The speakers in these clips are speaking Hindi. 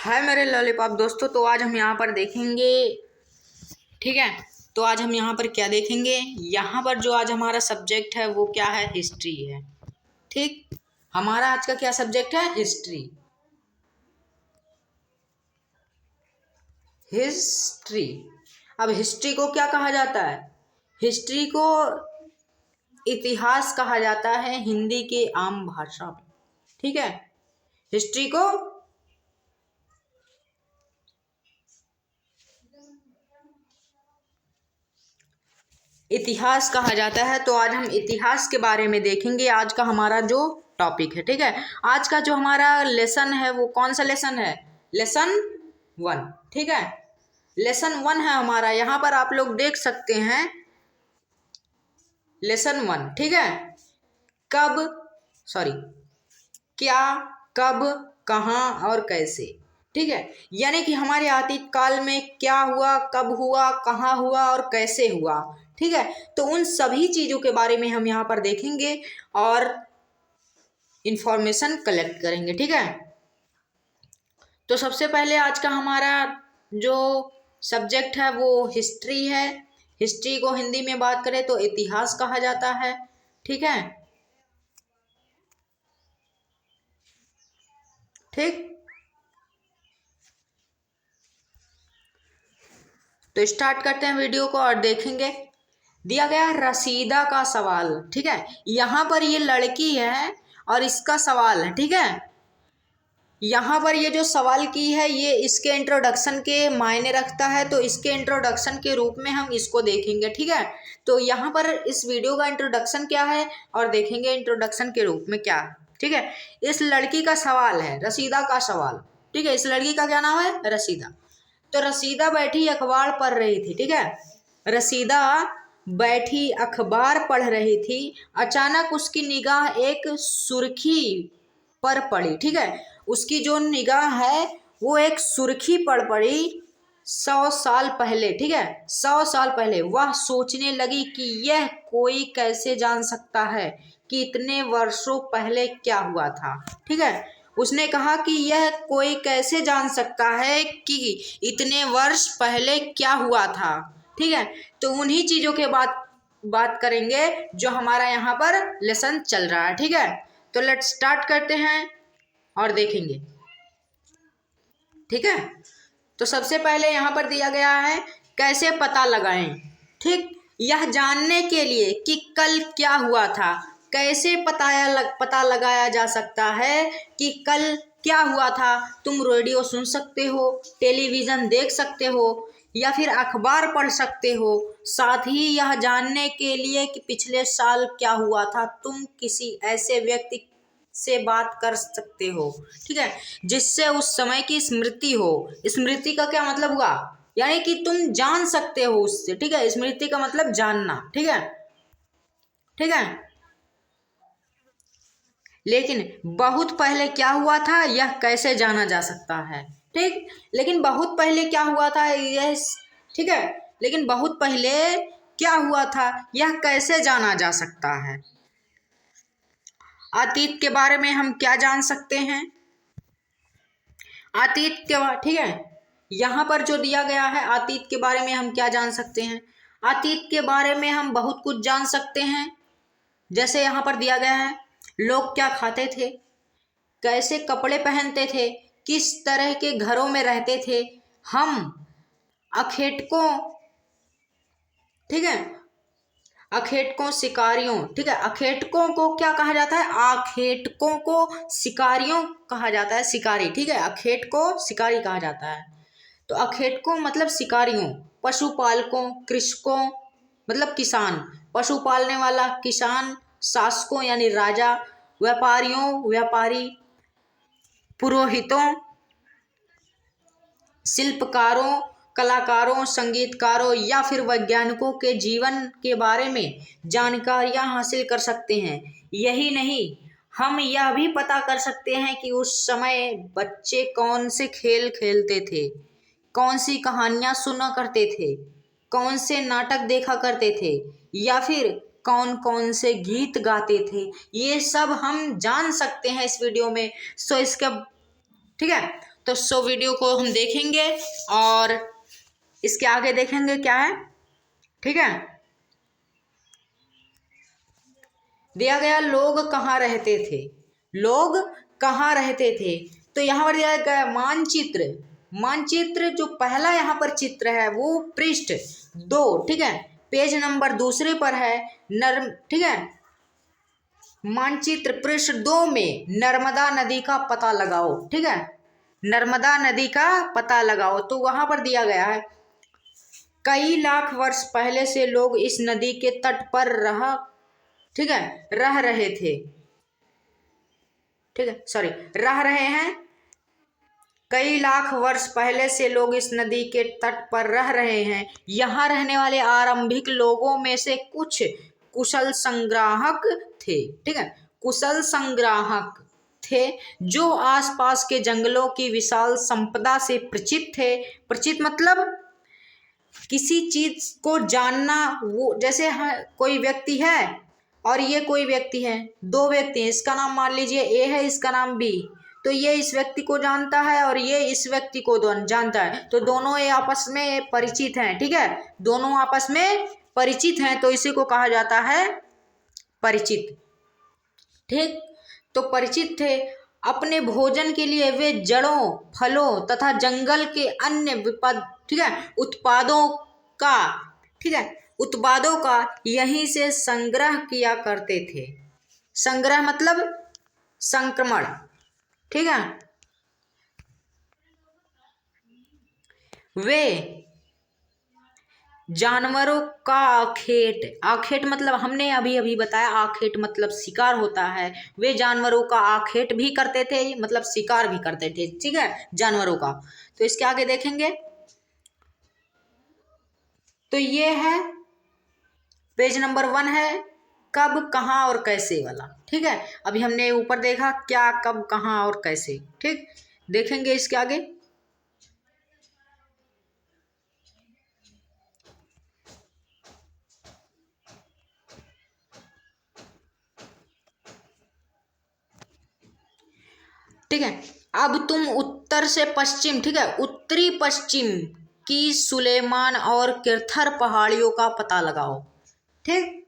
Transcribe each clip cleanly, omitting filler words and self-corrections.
हाय मेरे लॉलीपॉप दोस्तों। तो आज हम यहाँ पर देखेंगे, ठीक है। तो आज हम यहाँ पर क्या देखेंगे, यहाँ पर जो आज हमारा सब्जेक्ट है वो क्या है, हिस्ट्री है। ठीक, हमारा आज का क्या सब्जेक्ट है, हिस्ट्री। हिस्ट्री। अब हिस्ट्री को क्या कहा जाता है, हिस्ट्री को इतिहास कहा जाता है हिंदी के आम भाषा में। ठीक है, हिस्ट्री को इतिहास कहा जाता है। तो आज हम इतिहास के बारे में देखेंगे, आज का हमारा जो टॉपिक है। ठीक है, आज का जो हमारा लेसन है वो कौन सा लेसन है, लेसन 1। ठीक है, लेसन 1 है हमारा। यहाँ पर आप लोग देख सकते हैं लेसन 1। ठीक है, कब, सॉरी, क्या, कब, कहाँ और कैसे। ठीक है, यानी कि हमारे अतीत काल में क्या हुआ, कब हुआ, कहाँ हुआ और कैसे हुआ। ठीक है, तो उन सभी चीज़ों के बारे में हम यहाँ पर देखेंगे और इंफॉर्मेशन कलेक्ट करेंगे। ठीक है, तो सबसे पहले आज का हमारा जो सब्जेक्ट है वो हिस्ट्री है। हिस्ट्री को हिंदी में बात करें तो इतिहास कहा जाता है। ठीक है, ठीक, तो स्टार्ट करते हैं वीडियो को और देखेंगे। दिया गया रसीदा का सवाल। ठीक है, यहाँ पर ये लड़की है और इसका सवाल है। ठीक है, यहाँ पर ये जो सवाल की है ये इसके इंट्रोडक्शन के मायने रखता है, तो इसके इंट्रोडक्शन के रूप में हम इसको देखेंगे। ठीक है, तो यहाँ पर इस वीडियो का इंट्रोडक्शन क्या है और देखेंगे इंट्रोडक्शन के रूप में क्या है। ठीक है, इस लड़की का सवाल है, रसीदा का सवाल। ठीक है, इस लड़की का क्या नाम है, रसीदा। तो रसीदा बैठी अखबार पढ़ रही थी। ठीक है, रसीदा बैठी अखबार पढ़ रही थी। अचानक उसकी निगाह एक सुर्खी पर पड़ी। ठीक है, उसकी जो निगाह है वो एक सुर्खी पर पड़ी 100 साल पहले। ठीक है, 100 साल पहले वह सोचने लगी कि यह कोई कैसे जान सकता है कि इतने वर्षों पहले क्या हुआ था। ठीक है, उसने कहा कि यह कोई कैसे जान सकता है कि इतने वर्ष पहले क्या हुआ था। ठीक है, तो उन्हीं चीज़ों के बात करेंगे जो हमारा यहाँ पर लेसन चल रहा है। ठीक है, तो लेट्स स्टार्ट करते हैं और देखेंगे। ठीक है, तो सबसे पहले यहाँ पर दिया गया है कैसे पता लगाएं। ठीक, यह जानने के लिए कि कल क्या हुआ था, कैसे पता लगाया जा सकता है कि कल क्या हुआ था। तुम रेडियो सुन सकते हो, टेलीविज़न देख सकते हो या फिर अखबार पढ़ सकते हो। साथ ही यह जानने के लिए कि पिछले साल क्या हुआ था, तुम किसी ऐसे व्यक्ति से बात कर सकते हो। ठीक है, जिससे उस समय की स्मृति हो। स्मृति का क्या मतलब हुआ, यानी कि तुम जान सकते हो उससे। ठीक है, स्मृति का मतलब जानना। ठीक है, ठीक है, लेकिन बहुत पहले क्या हुआ था यह कैसे जाना जा सकता है। ठीक, लेकिन बहुत पहले क्या हुआ था यह, ठीक है, लेकिन बहुत पहले क्या हुआ था यह कैसे जाना जा सकता है। अतीत के बारे में हम क्या जान सकते हैं, अतीत के बारे, ठीक है, यहाँ पर जो दिया गया है अतीत के बारे में हम क्या जान सकते हैं। अतीत के बारे में हम बहुत कुछ जान सकते हैं। जैसे यहाँ पर दिया गया है लोग क्या खाते थे, कैसे कपड़े पहनते थे, किस तरह के घरों में रहते थे। हम अखेटकों, ठीक है, अखेटकों शिकारियों, ठीक है, अखेटकों को क्या कहा जाता है, आखेटकों को शिकारियों कहा जाता है, शिकारी। ठीक है, अखेट को शिकारी कहा जाता है। तो अखेटकों मतलब शिकारियों, पशुपालकों, कृषकों मतलब किसान, पशु पालने वाला किसान, शासकों यानी राजा, व्यापारियों व्यापारी, पुरोहितों, शिल्पकारों, कलाकारों, संगीतकारों या फिर वैज्ञानिकों के जीवन के बारे में जानकारियां हासिल कर सकते हैं। यही नहीं, हम यह भी पता कर सकते हैं कि उस समय बच्चे कौन से खेल खेलते थे, कौन सी कहानियां सुना करते थे, कौन से नाटक देखा करते थे या फिर कौन कौन से गीत गाते थे। ये सब हम जान सकते हैं इस वीडियो में। सो इसका, ठीक है, तो सो वीडियो को हम देखेंगे और इसके आगे देखेंगे क्या है, ठीक है। दिया गया लोग कहाँ रहते थे, लोग कहाँ रहते थे। तो यहाँ पर दिया गया मानचित्र, मानचित्र जो पहला यहाँ पर चित्र है वो पृष्ठ 2, ठीक है, पेज नंबर दूसरे पर है ठीक है। मानचित्र पृष्ठ 2 में नर्मदा नदी का पता लगाओ, ठीक है, नर्मदा नदी का पता लगाओ। तो वहां पर दिया गया है कई लाख वर्ष पहले से लोग इस नदी के तट पर ठीक है, रह रहे थे, ठीक है, सॉरी, रह रहे हैं। कई लाख वर्ष पहले से लोग इस नदी के तट पर रह रहे हैं। यहाँ रहने वाले आरंभिक लोगों में से कुछ कुशल संग्राहक थे, ठीक है, कुशल संग्राहक थे जो आसपास के जंगलों की विशाल संपदा से परिचित थे। परिचित मतलब किसी चीज को जानना, वो जैसे कोई व्यक्ति है और ये कोई व्यक्ति है, दो व्यक्ति हैं, इसका नाम मान लीजिए ए है, इसका नाम बी, तो ये इस व्यक्ति को जानता है और ये इस व्यक्ति को जानता है, तो दोनों ये आपस में परिचित हैं, ठीक है, दोनों आपस में परिचित हैं, तो इसी को कहा जाता है परिचित, ठीक। तो परिचित थे। अपने भोजन के लिए वे जड़ों, फलों तथा जंगल के अन्य ठीक है, उत्पादों का, ठीक है, उत्पादों का यहीं से संग्रह किया करते थे। संग्रह मतलब संक्रमण, ठीक है। वे जानवरों का आखेट, आखेट मतलब हमने अभी अभी बताया, आखेट मतलब शिकार होता है। वे जानवरों का आखेट भी करते थे, मतलब शिकार भी करते थे, ठीक है, जानवरों का। तो इसके आगे देखेंगे तो ये है पेज नंबर 1 है कब, कहाँ और कैसे वाला, ठीक है। अभी हमने ऊपर देखा क्या, कब, कहाँ और कैसे, ठीक। देखेंगे इसके आगे। ठीक है, अब तुम उत्तर से पश्चिम, ठीक है, उत्तरी पश्चिम की सुलेमान और किरथर पहाड़ियों का पता लगाओ, ठीक।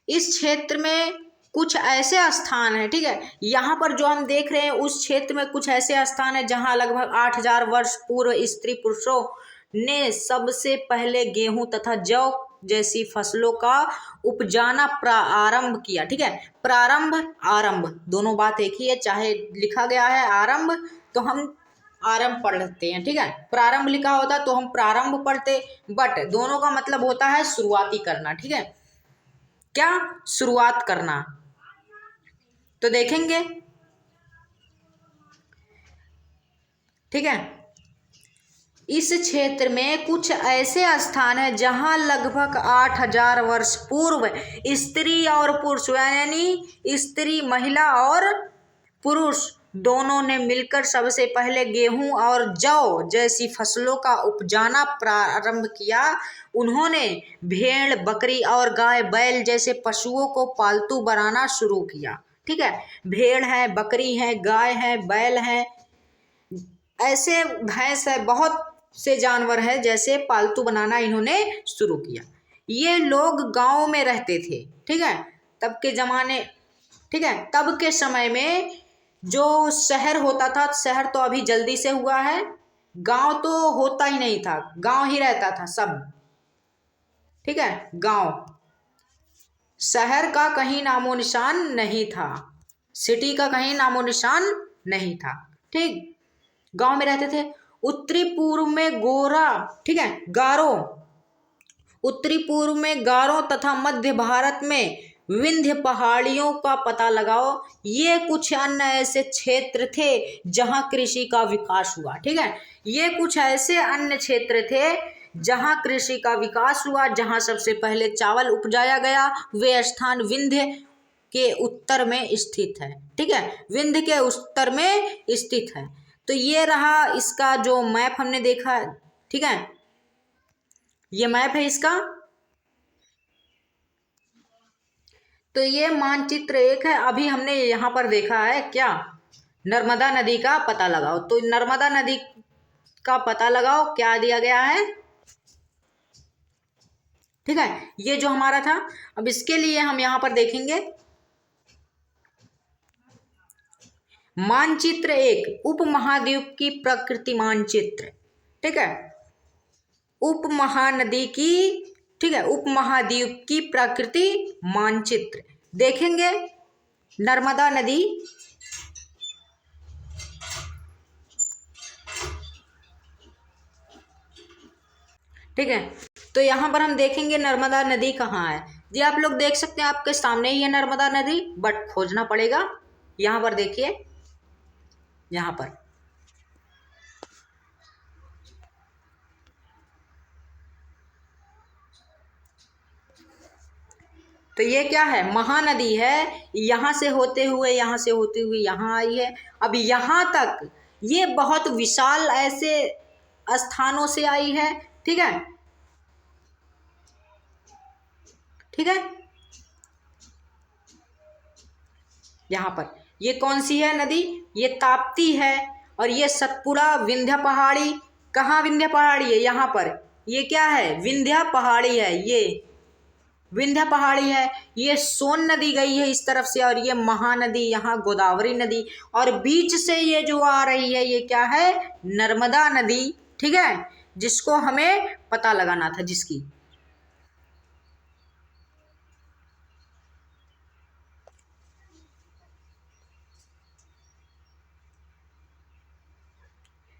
इस क्षेत्र में कुछ ऐसे स्थान हैं, ठीक है, यहाँ पर जो हम देख रहे हैं उस क्षेत्र में कुछ ऐसे स्थान हैं जहाँ लगभग 8000 वर्ष पूर्व स्त्री पुरुषों ने सबसे पहले गेहूं तथा जौ जैसी फसलों का उपजाना प्रारंभ किया, ठीक है। प्रारंभ आरंभ दोनों बात एक ही है, चाहे लिखा गया है आरंभ तो हम आरंभ पढ़ते हैं, ठीक है, प्रारंभ लिखा होता तो हम प्रारंभ पढ़ते, बट दोनों का मतलब होता है शुरुआती करना, ठीक है, क्या, शुरुआत करना। तो देखेंगे, ठीक है, इस क्षेत्र में कुछ ऐसे स्थान हैं जहां लगभग 8000 वर्ष पूर्व स्त्री और पुरुष, यानी स्त्री, महिला और पुरुष दोनों ने मिलकर सबसे पहले गेहूं और जौ जैसी फसलों का उपजाना प्रारंभ किया। उन्होंने भेड़, बकरी और गाय, बैल जैसे पशुओं को पालतू बनाना शुरू किया, ठीक है। भेड़ है, बकरी है, गाय है, बैल है, ऐसे भैंस है, बहुत से जानवर है जैसे पालतू बनाना इन्होंने शुरू किया। ये लोग गांव में रहते थे, ठीक है, तब के जमाने, ठीक है, तब के समय में जो शहर होता था, शहर तो अभी जल्दी से हुआ है, गांव तो होता ही नहीं था, गांव ही रहता था सब, ठीक है, गांव, शहर का कहीं नामो निशान नहीं था, सिटी का कहीं नामो निशान नहीं था, ठीक, गांव में रहते थे। उत्तरी पूर्व में गोरा, ठीक है, गारो, उत्तरी पूर्व में गारो तथा मध्य भारत में विंध्य पहाड़ियों का पता लगाओ। ये कुछ अन्य ऐसे क्षेत्र थे जहां कृषि का विकास हुआ, ठीक है, ये कुछ ऐसे अन्य क्षेत्र थे जहां कृषि का विकास हुआ, जहां सबसे पहले चावल उपजाया गया। वे स्थान विंध्य के उत्तर में स्थित है, ठीक है, विंध्य के उत्तर में स्थित है। तो ये रहा इसका जो मैप हमने देखा, ठीक है, ये मैप है इसका। तो ये मानचित्र 1 है। अभी हमने यहाँ पर देखा है क्या, नर्मदा नदी का पता लगाओ। तो नर्मदा नदी का पता लगाओ क्या दिया गया है, ठीक है, ये जो हमारा था। अब इसके लिए हम यहां पर देखेंगे मानचित्र, एक उपमहाद्वीप की प्रकृति मानचित्र, ठीक है, उपमहानदी की, ठीक है, उपमहाद्वीप की प्रकृति मानचित्र देखेंगे। नर्मदा नदी, ठीक है, तो यहां पर हम देखेंगे नर्मदा नदी कहाँ है। जी आप लोग देख सकते हैं, आपके सामने ही है नर्मदा नदी, बट खोजना पड़ेगा। यहां पर देखिए, यहां पर, तो ये क्या है, महानदी है। यहां से होते हुए, यहां से होते हुए यहां आई है। अब यहां तक ये बहुत विशाल ऐसे स्थानों से आई है, ठीक है, ठीक है। यहां पर ये कौन सी है नदी, ये ताप्ती है। और ये सतपुड़ा, विंध्य पहाड़ी, कहाँ विंध्य पहाड़ी है, यहाँ पर, ये क्या है, विंध्य पहाड़ी है, ये विंध्य पहाड़ी है। ये सोन नदी गई है इस तरफ से, और ये महानदी यहाँ गोदावरी नदी, और बीच से ये जो आ रही है ये क्या है, नर्मदा नदी, ठीक है, जिसको हमें पता लगाना था, जिसकी,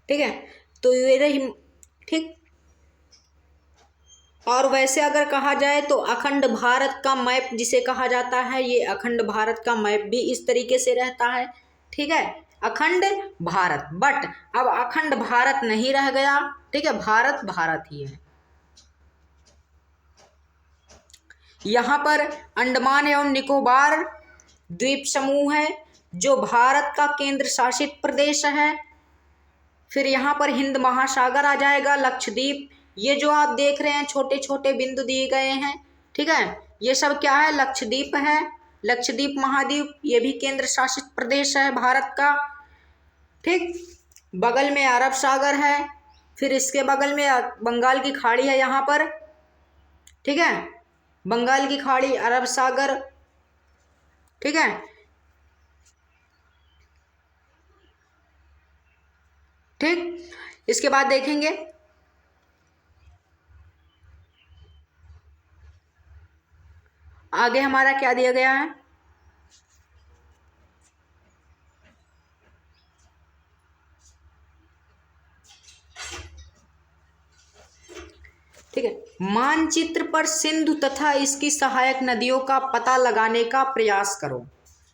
ठीक है। तो ये रही, ठीक। और वैसे अगर कहा जाए तो अखंड भारत का मैप जिसे कहा जाता है, ये अखंड भारत का मैप भी इस तरीके से रहता है, ठीक है, अखंड भारत। बट अब अखंड भारत नहीं रह गया, ठीक है, भारत भारत ही है। यहाँ पर अंडमान एवं निकोबार द्वीप समूह है जो भारत का केंद्र शासित प्रदेश है। फिर यहाँ पर हिंद महासागर आ जाएगा, लक्षद्वीप, ये जो आप देख रहे हैं छोटे छोटे बिंदु दिए गए हैं, ठीक है, ये सब क्या है, लक्षद्वीप है। लक्षद्वीप महाद्वीप ये भी केंद्र शासित प्रदेश है भारत का, ठीक। बगल में अरब सागर है, फिर इसके बगल में बंगाल की खाड़ी है यहाँ पर, ठीक है, बंगाल की खाड़ी, अरब सागर, ठीक है। ठीक, इसके बाद देखेंगे आगे हमारा क्या दिया गया है। ठीक है, मानचित्र पर सिंधु तथा इसकी सहायक नदियों का पता लगाने का प्रयास करो,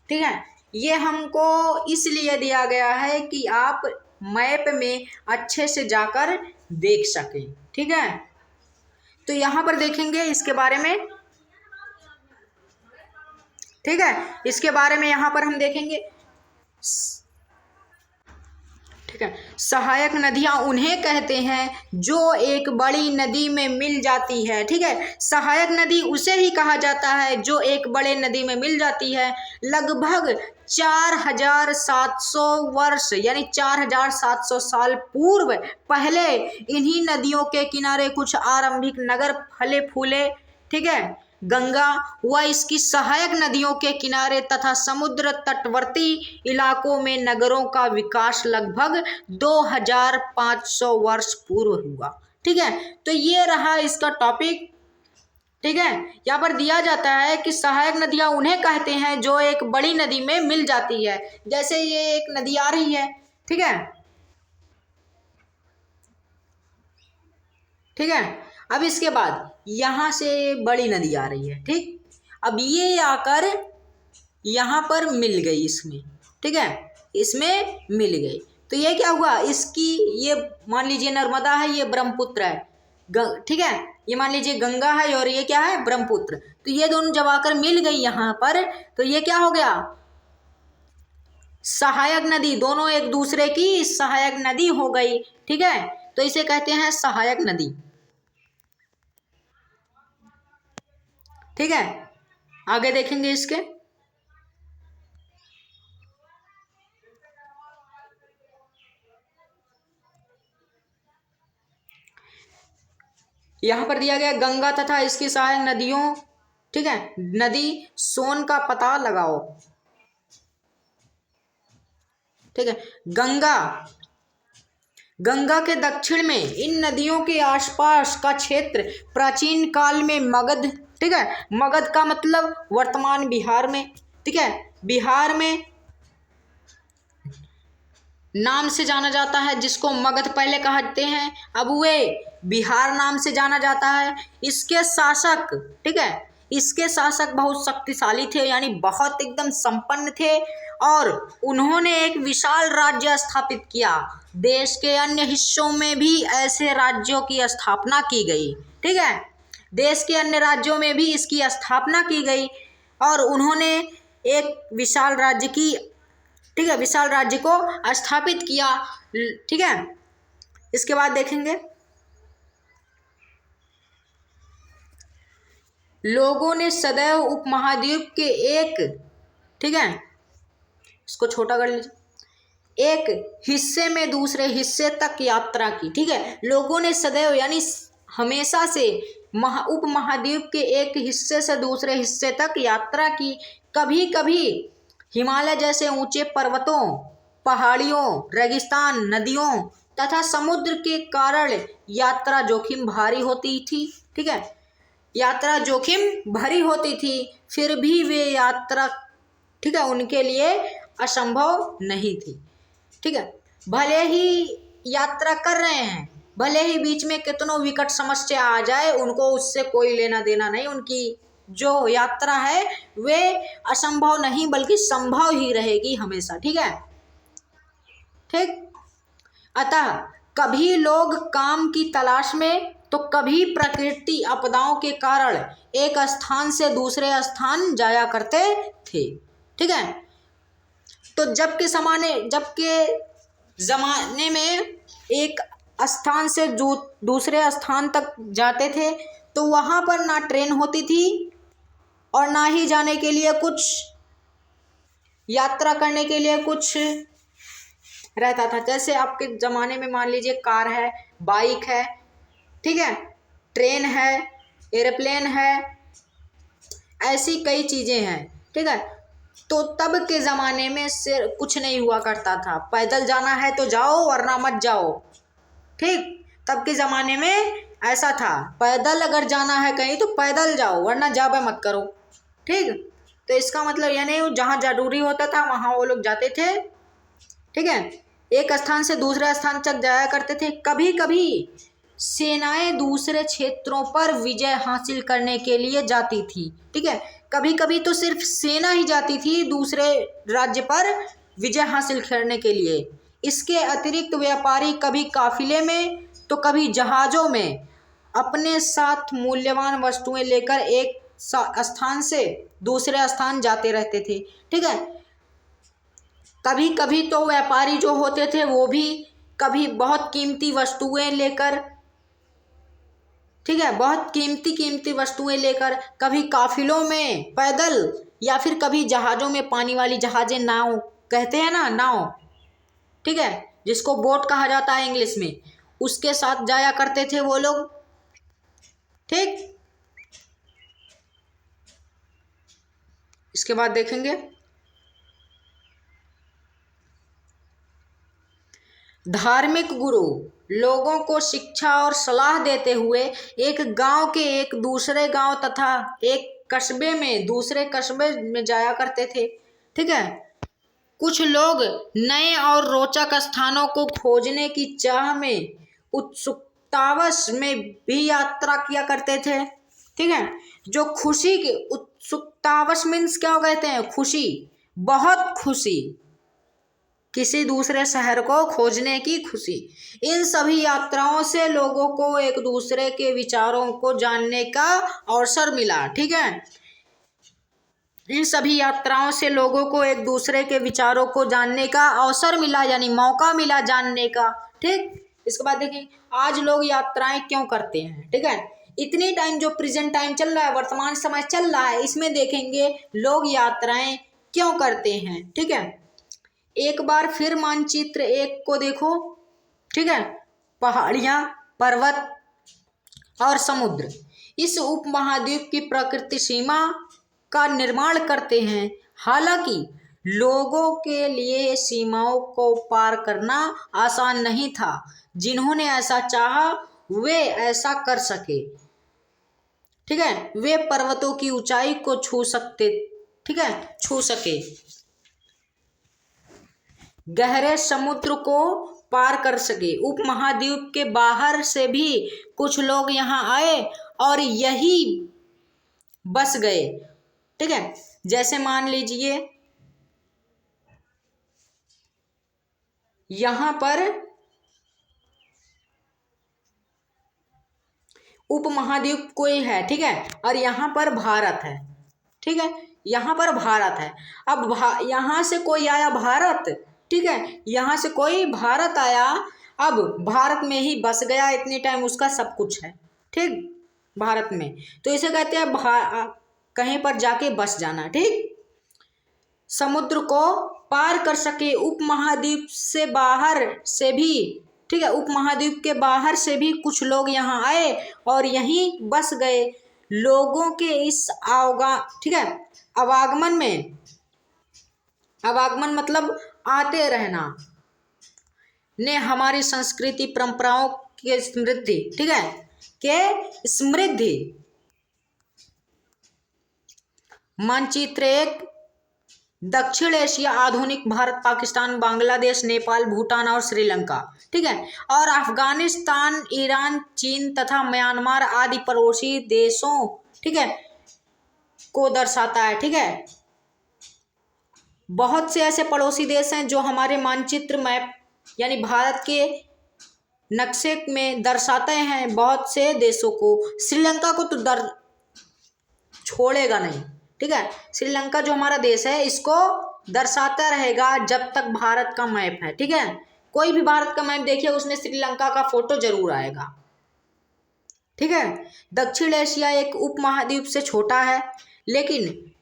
ठीक है। ये हमको इसलिए दिया गया है कि आप मैप में अच्छे से जाकर देख सकें, ठीक है। तो यहाँ पर देखेंगे इसके बारे में, ठीक है, इसके बारे में यहाँ पर हम देखेंगे, ठीक है। सहायक नदियां उन्हें कहते हैं जो एक बड़ी नदी में मिल जाती है, ठीक है, सहायक नदी उसे ही कहा जाता है जो एक बड़े नदी में मिल जाती है। लगभग 4700 वर्ष यानी 4700 साल पूर्व पहले इन्हीं नदियों के किनारे कुछ आरंभिक नगर फले फूले, ठीक है, गंगा व इसकी सहायक नदियों के किनारे तथा समुद्र तटवर्ती इलाकों में नगरों का विकास लगभग 2500 वर्ष पूर्व हुआ, ठीक है। तो ये रहा इसका टॉपिक, ठीक है। यहाँ पर दिया जाता है कि सहायक नदियां उन्हें कहते हैं जो एक बड़ी नदी में मिल जाती है, जैसे ये एक नदी आ रही है, ठीक है, ठीक है। अब इसके बाद यहां से बड़ी नदी आ रही है, ठीक, अब ये आकर यहां पर मिल गई इसमें, ठीक है, इसमें मिल गई। तो ये क्या हुआ, इसकी, ये मान लीजिए नर्मदा है, ये ब्रह्मपुत्र है, ठीक है, ये मान लीजिए गंगा है और ये क्या है, ब्रह्मपुत्र। तो ये दोनों जब आकर मिल गई यहां पर, तो ये क्या हो गया, सहायक नदी, दोनों एक दूसरे की सहायक नदी हो गई, ठीक है। तो इसे कहते हैं सहायक नदी, ठीक है। आगे देखेंगे इसके, यहाँ पर दिया गया गंगा तथा इसकी सहायक नदियों, ठीक है, नदी सोन का पता लगाओ। ठीक है, गंगा, गंगा के दक्षिण में इन नदियों के आसपास का क्षेत्र प्राचीन काल में मगध, ठीक है, मगध का मतलब वर्तमान बिहार में, ठीक है, बिहार में नाम से जाना जाता है, जिसको मगध पहले कहते हैं, अब वे बिहार नाम से जाना जाता है। इसके शासक, ठीक है, इसके शासक बहुत शक्तिशाली थे, यानी बहुत एकदम संपन्न थे, और उन्होंने एक विशाल राज्य स्थापित किया। देश के अन्य हिस्सों में भी ऐसे राज्यों की स्थापना की गई, ठीक है, देश के अन्य राज्यों में भी इसकी स्थापना की गई, और उन्होंने एक विशाल राज्य की, ठीक है, विशाल राज्य को स्थापित किया। ठीक है, इसके बाद देखेंगे लोगों ने सदैव उपमहाद्वीप के एक, ठीक है, इसको छोटा कर लीजिए, एक हिस्से में दूसरे हिस्से तक यात्रा की। ठीक है, लोगों ने सदैव यानी हमेशा से उपमहाद्वीप के एक हिस्से से दूसरे हिस्से तक यात्रा की। कभी कभी हिमालय जैसे ऊंचे पर्वतों, पहाड़ियों, रेगिस्तान, नदियों तथा समुद्र के कारण यात्रा जोखिम भारी होती थी। ठीक है, यात्रा जोखिम भरी होती थी, फिर भी वे यात्रा, ठीक है, उनके लिए असंभव नहीं थी। ठीक है, भले ही यात्रा कर रहे हैं, भले ही बीच में कितनों विकट समस्या आ जाए, उनको उससे कोई लेना देना नहीं। उनकी जो यात्रा है वे असंभव नहीं बल्कि संभव ही रहेगी हमेशा। ठीक है, ठीक, अतः कभी लोग काम की तलाश में तो कभी प्रकृति आपदाओं के कारण एक स्थान से दूसरे स्थान जाया करते थे। ठीक है, तो जब के ज़माने में एक स्थान से दूसरे स्थान तक जाते थे तो वहाँ पर ना ट्रेन होती थी और ना ही जाने के लिए कुछ, यात्रा करने के लिए कुछ रहता था। जैसे आपके ज़माने में मान लीजिए कार है, बाइक है, ठीक है, ट्रेन है, एरोप्लेन है, ऐसी कई चीज़ें हैं। ठीक है, तो तब के ज़माने में से कुछ नहीं हुआ करता था, पैदल जाना है तो जाओ वरना मत जाओ। ठीक, तब के ज़माने में ऐसा था, पैदल अगर जाना है कहीं तो पैदल जाओ वरना जाबे मत करो। ठीक, तो इसका मतलब यानी जहाँ जरूरी होता था वहाँ वो लोग जाते थे। ठीक है, एक स्थान से दूसरे स्थान तक जाया करते थे। कभी कभी सेनाएं दूसरे क्षेत्रों पर विजय हासिल करने के लिए जाती थी। ठीक है, कभी कभी तो सिर्फ सेना ही जाती थी दूसरे राज्य पर विजय हासिल करने के लिए। इसके अतिरिक्त व्यापारी कभी काफिले में तो कभी जहाज़ों में अपने साथ मूल्यवान वस्तुएं लेकर एक स्थान से दूसरे स्थान जाते रहते थे। ठीक है, कभी कभी तो व्यापारी जो होते थे वो भी कभी बहुत कीमती वस्तुएं लेकर, ठीक है, बहुत कीमती वस्तुएं लेकर कभी काफिलों में पैदल या फिर कभी जहाज़ों में, पानी वाली जहाज़ें, नाव कहते हैं ना, नाव, ठीक है, जिसको बोट कहा जाता है इंग्लिश में, उसके साथ जाया करते थे वो लोग। ठीक, इसके बाद देखेंगे धार्मिक गुरु लोगों को शिक्षा और सलाह देते हुए एक गांव के एक दूसरे गांव तथा एक कस्बे में दूसरे कस्बे में जाया करते थे। ठीक है, कुछ लोग नए और रोचक स्थानों को खोजने की चाह में उत्सुकतावश में भी यात्रा किया करते थे। ठीक है, जो खुशी के उत्सुकतावश मीन्स क्या कहते हैं, खुशी, बहुत खुशी, किसी दूसरे शहर को खोजने की खुशी। इन सभी यात्राओं से लोगों को एक दूसरे के विचारों को जानने का अवसर मिला। ठीक है, इन सभी यात्राओं से लोगों को एक दूसरे के विचारों को जानने का अवसर मिला, यानी मौका मिला जानने का। ठीक, इसके बाद देखिए आज लोग यात्राएं क्यों करते हैं। ठीक है, इतनी टाइम जो प्रेजेंट टाइम चल रहा है, वर्तमान समय चल रहा है, इसमें देखेंगे लोग यात्राएं क्यों करते हैं। ठीक है, एक बार फिर मानचित्र 1 को देखो। ठीक है, पहाड़ियाँ, पर्वत, और समुद्र इस उपमहाद्वीप की प्रकृति सीमा का निर्माण करते हैं। हालांकि लोगों के लिए सीमाओं को पार करना आसान नहीं था। जिन्होंने ऐसा चाहा वे ऐसा कर सके। ठीक है, वे पर्वतों की ऊंचाई को छू सकते, ठीक है, छू सके, गहरे समुद्र को पार कर सके। उपमहाद्वीप के बाहर से भी कुछ लोग यहाँ आए और यही बस गए। ठीक है, जैसे मान लीजिए यहां पर उपमहाद्वीप कोई है, ठीक है, और यहां पर भारत है। ठीक है, यहां पर भारत है। अब यहां से कोई आया भारत, ठीक है, यहां से कोई भारत आया, अब भारत में ही बस गया, इतनी टाइम उसका सब कुछ है, ठीक, भारत में, तो इसे कहते हैं कहीं पर जाके बस जाना। ठीक, समुद्र को पार कर सके। उपमहाद्वीप से बाहर से भी, ठीक है, उपमहाद्वीप के बाहर से भी कुछ लोग यहाँ आए और यहीं बस गए। लोगों के इस ठीक है, आवागमन मतलब आते रहना ने हमारी संस्कृति परंपराओं के समृद्धि, ठीक है, के समृद्धि मानचित्र एक दक्षिण एशिया, आधुनिक भारत, पाकिस्तान, बांग्लादेश, नेपाल, भूटान और श्रीलंका, ठीक है, और अफगानिस्तान, ईरान, चीन तथा म्यांमार आदि पड़ोसी देशों, ठीक है, को दर्शाता है। ठीक है, बहुत से ऐसे पड़ोसी देश हैं जो हमारे मानचित्र मैप यानी भारत के नक्शे में दर्शाते हैं बहुत से देशों को। श्रीलंका को तो छोड़ेगा नहीं। ठीक है, श्रीलंका जो हमारा देश है इसको दर्शाता रहेगा जब तक भारत का मैप है। ठीक है, कोई भी भारत का मैप देखिए उसमें श्रीलंका का फोटो जरूर आएगा। ठीक है, दक्षिण एशिया एक उपमहाद्वीप से छोटा है, लेकिन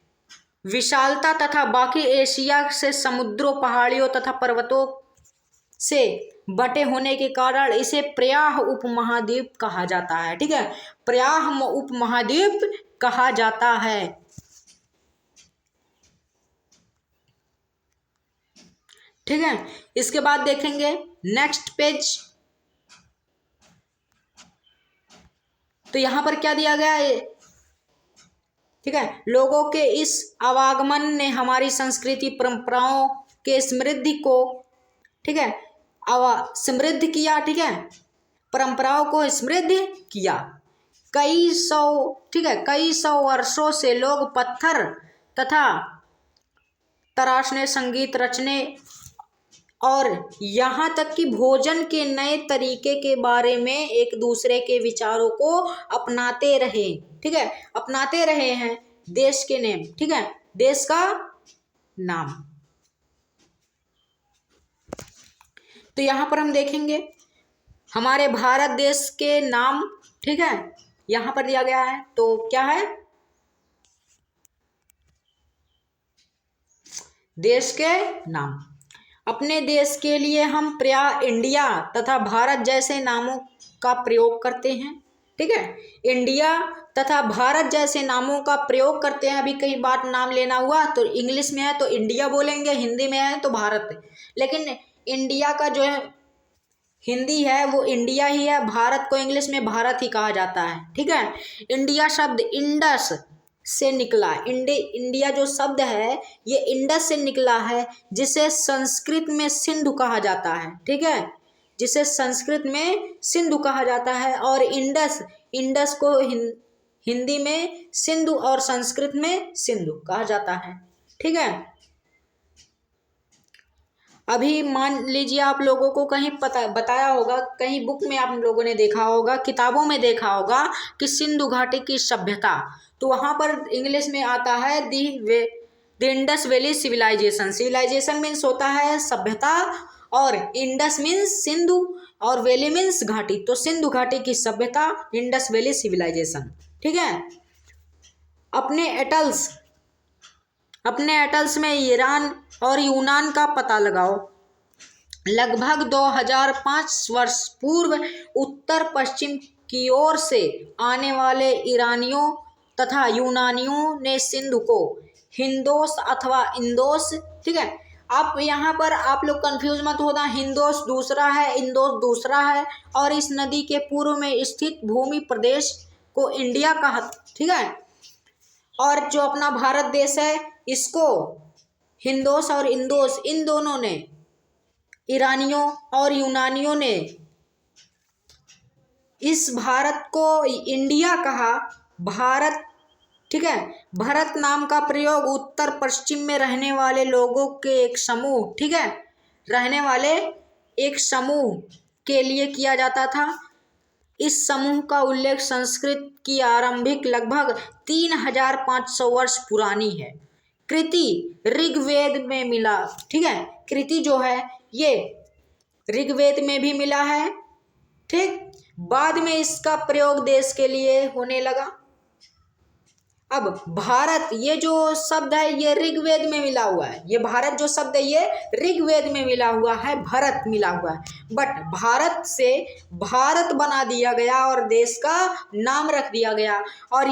विशालता तथा बाकी एशिया से समुद्रों, पहाड़ियों तथा पर्वतों से बटे होने के कारण इसे प्रायः उपमहाद्वीप कहा जाता है। ठीक है, प्रायः उपमहाद्वीप कहा जाता है। ठीक है, इसके बाद देखेंगे नेक्स्ट पेज। तो यहां पर क्या दिया गया है, ठीक है, लोगों के इस आवागमन ने हमारी संस्कृति परंपराओं के समृद्धि को, ठीक है, समृद्ध किया। ठीक है, परंपराओं को समृद्ध किया। कई सौ, ठीक है, कई सौ वर्षों से लोग पत्थर तथा तराशने, संगीत रचने और यहाँ तक कि भोजन के नए तरीके के बारे में एक दूसरे के विचारों को अपनाते रहे। ठीक है, अपनाते रहे हैं देश के नेम, ठीक है, देश का नाम। तो यहाँ पर हम देखेंगे हमारे भारत देश के नाम, ठीक है, यहाँ पर दिया गया है। तो क्या है, देश के नाम। अपने देश के लिए हम प्रायः इंडिया तथा भारत जैसे नामों का प्रयोग करते हैं। ठीक है, इंडिया तथा भारत जैसे नामों का प्रयोग करते हैं। अभी कई बार नाम लेना हुआ तो इंग्लिश में है तो इंडिया बोलेंगे, हिंदी में है तो भारत, लेकिन इंडिया का जो है हिंदी है वो इंडिया ही है, भारत को इंग्लिश में भारत ही कहा जाता है। ठीक है, इंडिया शब्द इंडस से निकला। इंडिया जो शब्द है ये इंडस से निकला है, जिसे संस्कृत में सिंधु कहा जाता है। ठीक है, जिसे संस्कृत में सिंधु कहा जाता है, और इंडस को हिंदी में सिंधु और संस्कृत में सिंधु कहा जाता है। ठीक है, अभी मान लीजिए आप लोगों को कहीं बताया होगा, कहीं बुक में आप लोगों ने देखा होगा, किताबों में देखा होगा कि सिंधु घाटी की सभ्यता, तो वहां पर इंग्लिश में आता है the Indus valley civilisation. Civilisation means होता है सभ्यता, और इंडस मीन्स सिंधु, और वैली मीन्स घाटी, तो सिंधु घाटी की सभ्यता, इंडस वैली सिविलाइजेशन। ठीक है, अपने एटल्स में ईरान और यूनान का पता लगाओ। लगभग 2005 वर्ष पूर्व उत्तर पश्चिम की ओर से आने वाले ईरानियों तथा यूनानियों ने सिंधु को हिंदोस अथवा इंदोस, ठीक है। आप यहाँ पर आप लोग कंफ्यूज मत होना, हिंदोस दूसरा है, इंदोस दूसरा है, और इस नदी के पूर्व में स्थित भूमि प्रदेश को इंडिया कहा, ठीक है। और जो अपना भारत देश है इसको हिंदोस और इंदोस, इन दोनों ने, ईरानियों और यूनानियों ने इस भारत को इंडिया कहा। भारत, ठीक है। भारत नाम का प्रयोग उत्तर पश्चिम में रहने वाले लोगों के एक समूह, ठीक है, रहने वाले एक समूह के लिए किया जाता था। इस समूह का उल्लेख संस्कृत की आरंभिक लगभग 3500 वर्ष पुरानी है। कृति ऋग्वेद में मिला, ठीक है। कृति जो है ये ऋग्वेद में भी मिला है, ठीक। बाद में इसका प्रयोग देश के लिए होने लगा। अब भारत ये जो शब्द है ये ऋग्वेद में मिला हुआ है, ये भारत जो शब्द है ये ऋग्वेद में मिला हुआ है, भारत मिला हुआ है, बट भारत से भारत बना दिया गया और देश का नाम रख दिया गया। और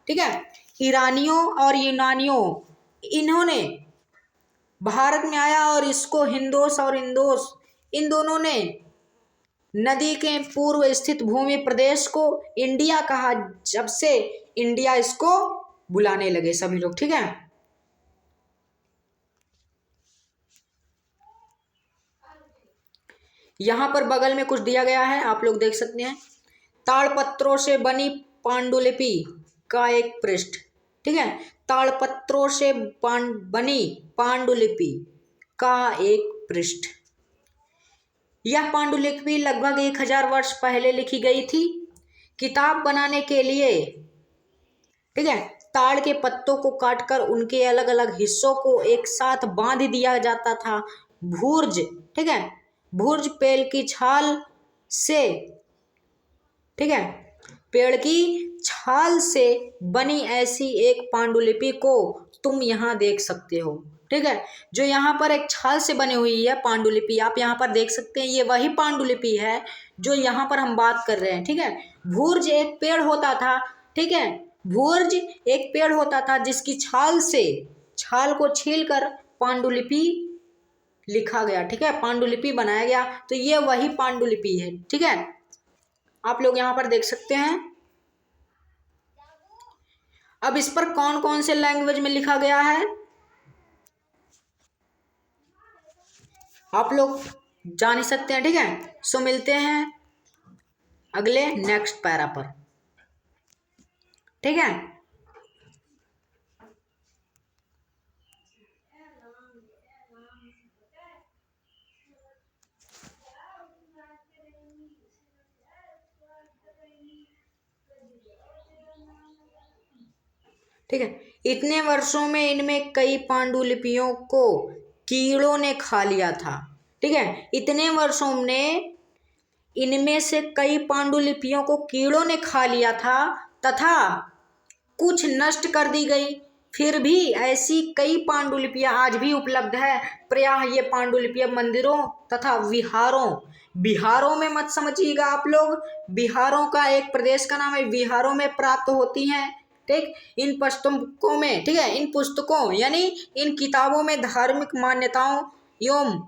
ठीक है, ईरानियों और यूनानियों इन्होंने भारत में आया और इसको हिंदोस और इंदोस, इन दोनों ने नदी के पूर्व स्थित भूमि प्रदेश को इंडिया कहा, जब से इंडिया इसको बुलाने लगे सभी लोग, ठीक है। यहां पर बगल में कुछ दिया गया है, आप लोग देख सकते हैं। ताड़पत्रों से बनी पांडुलिपि का एक पृष्ठ, ठीक है। ताड़पत्रों से बनी पांडुलिपि का एक पृष्ठ। यह पांडुलिपि लगभग 1000 वर्ष पहले लिखी गई थी। किताब बनाने के लिए, ठीक है, ताड़ के पत्तों को काटकर उनके अलग अलग हिस्सों को एक साथ बांध दिया जाता था। भूर्ज, ठीक है, भूर्ज पेड़ की छाल से, ठीक है, पेड़ की छाल से बनी ऐसी एक पांडुलिपि को तुम यहाँ देख सकते हो, ठीक है। जो यहाँ पर एक छाल से बनी हुई है पांडुलिपि, आप यहाँ पर देख सकते हैं, ये वही पांडुलिपि है जो यहाँ पर हम बात कर रहे हैं, ठीक है। भूर्ज एक पेड़ होता था, ठीक है, भूर्ज एक पेड़ होता था जिसकी छाल से, छाल को छीलकर पांडुलिपि लिखा गया, ठीक है, पांडुलिपि बनाया गया। तो ये वही पांडुलिपि है, ठीक है, आप लोग यहाँ पर देख सकते हैं। अब इस पर कौन कौन से लैंग्वेज में लिखा गया है आप लोग जान ही सकते हैं, ठीक है। सो मिलते हैं अगले नेक्स्ट पैरा पर, ठीक है। ठीक है, इतने वर्षों में इनमें कई पांडुलिपियों को कीड़ों ने खा लिया था, ठीक है। इतने वर्षों में इनमें से कई पांडुलिपियों को कीड़ों ने खा लिया था तथा कुछ नष्ट कर दी गई। फिर भी ऐसी कई पांडुलिपियां आज भी उपलब्ध है। प्रायः ये पांडुलिपियां मंदिरों तथा बिहारों में मत समझिएगा आप लोग, बिहारों का एक प्रदेश का नाम है, बिहारों में प्राप्त होती हैं, ठीक। इन पुस्तकों में, ठीक है, इन पुस्तकों यानी इन किताबों में धार्मिक मान्यताओं एवं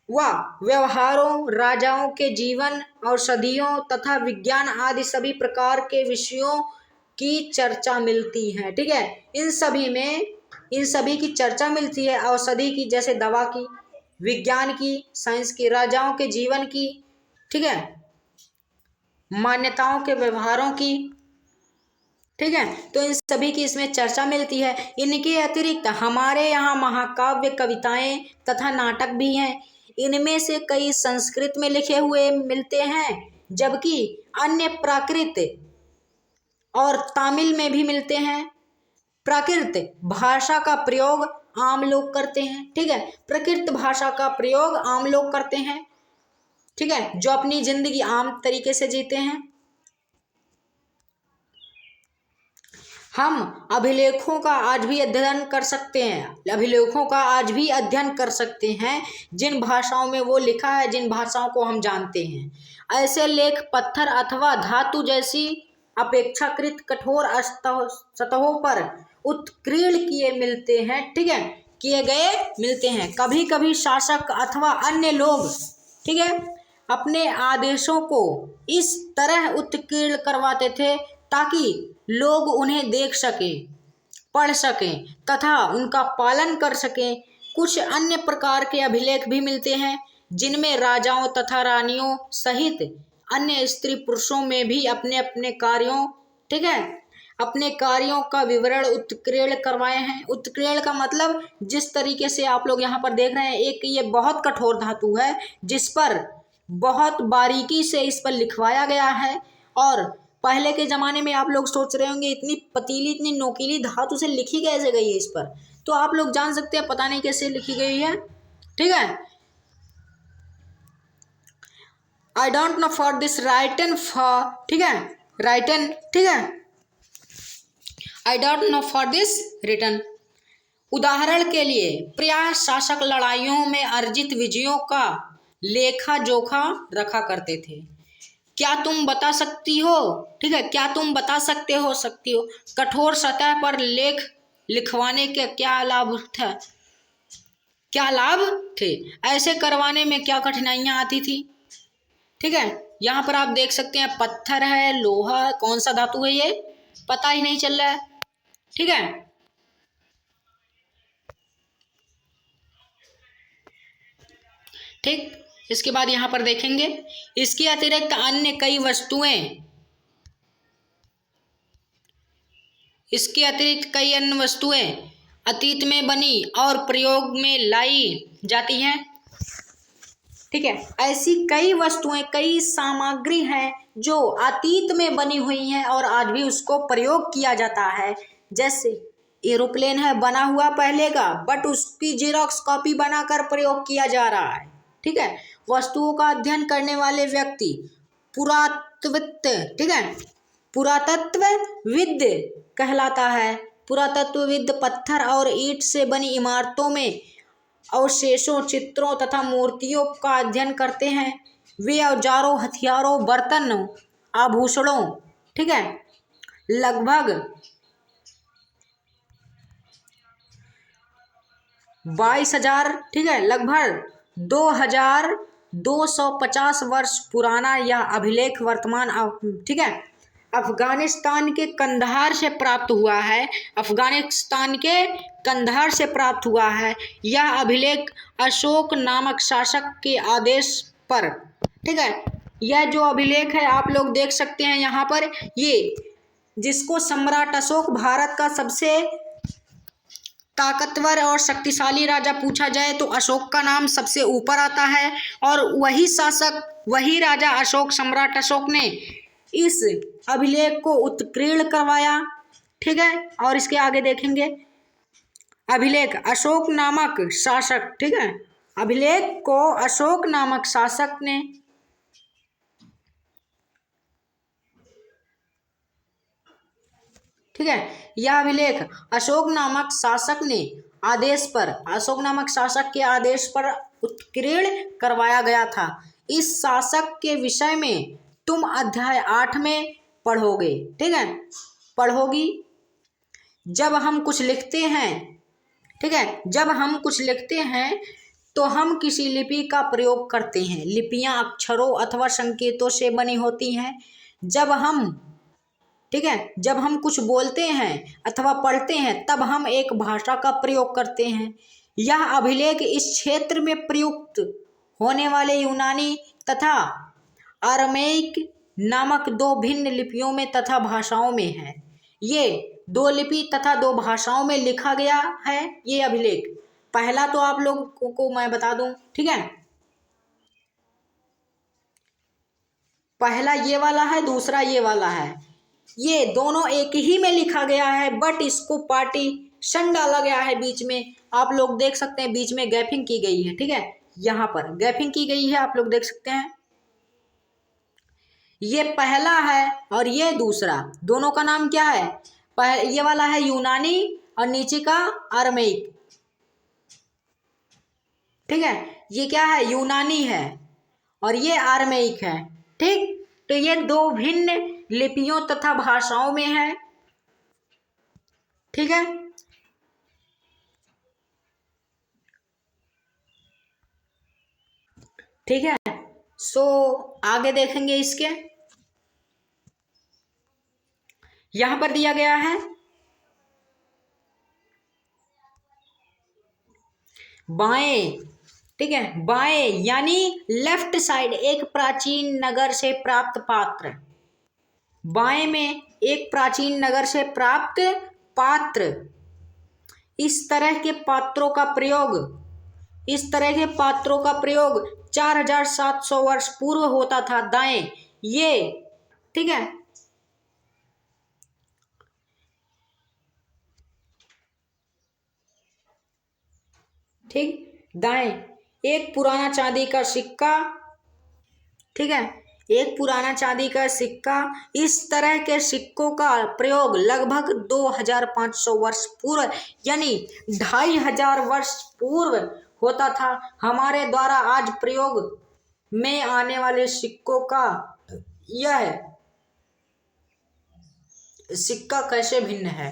व व्यवहारों, राजाओं के जीवन, औषधियों तथा विज्ञान आदि सभी प्रकार के विषयों की चर्चा मिलती है, ठीक है। इन सभी की चर्चा मिलती है, औषधि की जैसे दवा की, विज्ञान की, साइंस की, राजाओं के जीवन की, ठीक है, मान्यताओं के व्यवहारों की, ठीक है। तो इन सभी की इसमें चर्चा मिलती है। इनके अतिरिक्त हमारे यहाँ महाकाव्य, कविताएं तथा नाटक भी हैं। इनमें से कई संस्कृत में लिखे हुए मिलते हैं, जबकि अन्य प्राकृत और तमिल में भी मिलते हैं। प्राकृत भाषा का प्रयोग आम लोग करते हैं, ठीक है, प्राकृत भाषा का प्रयोग आम लोग करते हैं, ठीक है, जो अपनी जिंदगी आम तरीके से जीते हैं। हम अभिलेखों का आज भी अध्ययन कर सकते हैं, अभिलेखों का आज भी अध्ययन कर सकते हैं जिन भाषाओं में वो लिखा है, जिन भाषाओं को हम जानते हैं। ऐसे लेख पत्थर अथवा धातु जैसी अपेक्षाकृत कठोर सतहों पर उत्कीर्ण किए मिलते हैं, ठीक है, किए गए मिलते हैं। कभी कभी शासक अथवा अन्य लोग, ठीक है, अपने आदेशों को इस तरह उत्कीर्ण करवाते थे ताकि लोग उन्हें देख सकें, पढ़ सकें तथा उनका पालन कर सकें। कुछ अन्य प्रकार के अभिलेख भी मिलते हैं जिनमें राजाओं तथा रानियों सहित अन्य स्त्री पुरुषों में भी अपने अपने कार्यों, ठीक है, अपने कार्यों का विवरण उत्कीर्ण करवाए हैं। उत्कीर्ण का मतलब जिस तरीके से आप लोग यहाँ पर देख रहे हैं, एक ये बहुत कठोर धातु है जिस पर बहुत बारीकी से इस पर लिखवाया गया है। और पहले के ज़माने में आप लोग सोच रहे होंगे इतनी पतीली, इतनी नोकीली धातु से लिखी कैसे गई है इस पर, तो आप लोग जान सकते हैं पता नहीं कैसे लिखी गई है, ठीक है। I don't know for this written for, ठीक है, राइटन, ठीक है, I don't know for this written. उदाहरण के लिए प्रायः शासक लड़ाइयों में अर्जित विजयों का लेखा जोखा रखा करते थे। क्या तुम बता सकती हो, ठीक है, क्या तुम बता सकते हो, सकती हो, कठोर सतह पर लेख लिखवाने के क्या लाभ था, क्या लाभ थे, ऐसे करवाने में क्या कठिनाइयां आती थी, ठीक है। यहाँ पर आप देख सकते हैं पत्थर है, लोहा, कौन सा धातु है ये पता ही नहीं चल रहा है, ठीक है। ठीक, इसके बाद यहाँ पर देखेंगे इसके अतिरिक्त अन्य कई वस्तुएं, इसके अतिरिक्त कई अन्य वस्तुएं अतीत में बनी और प्रयोग में लाई जाती हैं, ठीक है। ऐसी कई वस्तुएं, कई सामग्री हैं जो अतीत में बनी हुई हैं और आज भी उसको प्रयोग किया जाता है। जैसे एरोप्लेन है बना हुआ पहले का, बट उसकी जेरॉक्स कॉपी बनाकर प्रयोग किया जा रहा है, ठीक है। वस्तुओं का अध्ययन करने वाले व्यक्ति पुरातत्वविद, ठीक है, पुरातत्वविद कहलाता है। पुरातत्वविद पत्थर और ईंट से बनी इमारतों में अवशेषों, चित्रों तथा मूर्तियों का अध्ययन करते हैं। वे औजारों, हथियारों, बर्तन, आभूषणों, ठीक है, लगभग 22,000, ठीक है, लगभग 2,250 वर्ष पुराना यह अभिलेख वर्तमान, ठीक है, अफगानिस्तान के कंधार से प्राप्त हुआ है। अफगानिस्तान के कंधार से प्राप्त हुआ है। यह अभिलेख अशोक नामक शासक के आदेश पर, ठीक है, यह जो अभिलेख है आप लोग देख सकते हैं यहाँ पर, ये जिसको सम्राट अशोक, भारत का सबसे ताकतवर और शक्तिशाली राजा पूछा जाए तो अशोक का नाम सबसे ऊपर आता है। और वही शासक, वही राजा अशोक, सम्राट अशोक ने इस अभिलेख को उत्कीर्ण करवाया, ठीक है। और इसके आगे देखेंगे अभिलेख अशोक नामक शासक, ठीक है, अभिलेख को अशोक नामक शासक ने, ठीक है, यह अभिलेख अशोक नामक शासक ने आदेश पर, अशोक नामक शासक के आदेश पर उत्कीर्ण करवाया गया था। इस शासक के विषय में तुम अध्याय 8 में पढ़ोगे, ठीक है, पढ़ोगी। जब हम कुछ लिखते हैं, ठीक है, जब हम कुछ लिखते हैं तो हम किसी लिपि का प्रयोग करते हैं। लिपियां अक्षरों अथवा संकेतों से बनी होती हैं। जब हम, ठीक है, जब हम कुछ बोलते हैं अथवा पढ़ते हैं तब हम एक भाषा का प्रयोग करते हैं। यह अभिलेख इस क्षेत्र में प्रयुक्त होने वाले यूनानी तथा अरमेइक नामक 2 भिन्न लिपियों में तथा भाषाओं में है। ये 2 लिपि तथा 2 भाषाओं में लिखा गया है ये अभिलेख। पहला तो आप लोगों को मैं बता दूं, ठीक है, पहला ये वाला है, दूसरा ये वाला है। ये दोनों एक ही में लिखा गया है, बट इसको पार्टीशन डाला गया है बीच में। आप लोग देख सकते हैं बीच में गैपिंग की गई है, ठीक है, यहाँ पर गैपिंग की गई है, आप लोग देख सकते हैं। ये पहला है और ये दूसरा, दोनों का नाम क्या है? ये वाला है यूनानी और नीचे का अरमेइक। ठीक है, ये क्या है, यूनानी है और ये अरमेइक है। ठीक, तो ये दो भिन्न लिपियों तथा भाषाओं में है। ठीक है, ठीक है। सो आगे देखेंगे इसके, यहां पर दिया गया है बाएं। ठीक है, बाएं यानी लेफ्ट साइड एक प्राचीन नगर से प्राप्त पात्र। बाएं में एक प्राचीन नगर से प्राप्त पात्र। इस तरह के पात्रों का प्रयोग 4700 वर्ष पूर्व होता था। दाएं ये, ठीक है, ठीक, दाएं एक पुराना चांदी का सिक्का। ठीक है, एक पुराना चांदी का सिक्का। इस तरह के सिक्कों का प्रयोग लगभग 2500 वर्ष पूर्व यानी 2500 वर्ष पूर्व होता था। हमारे द्वारा आज प्रयोग में आने वाले सिक्कों का यह सिक्का कैसे भिन्न है।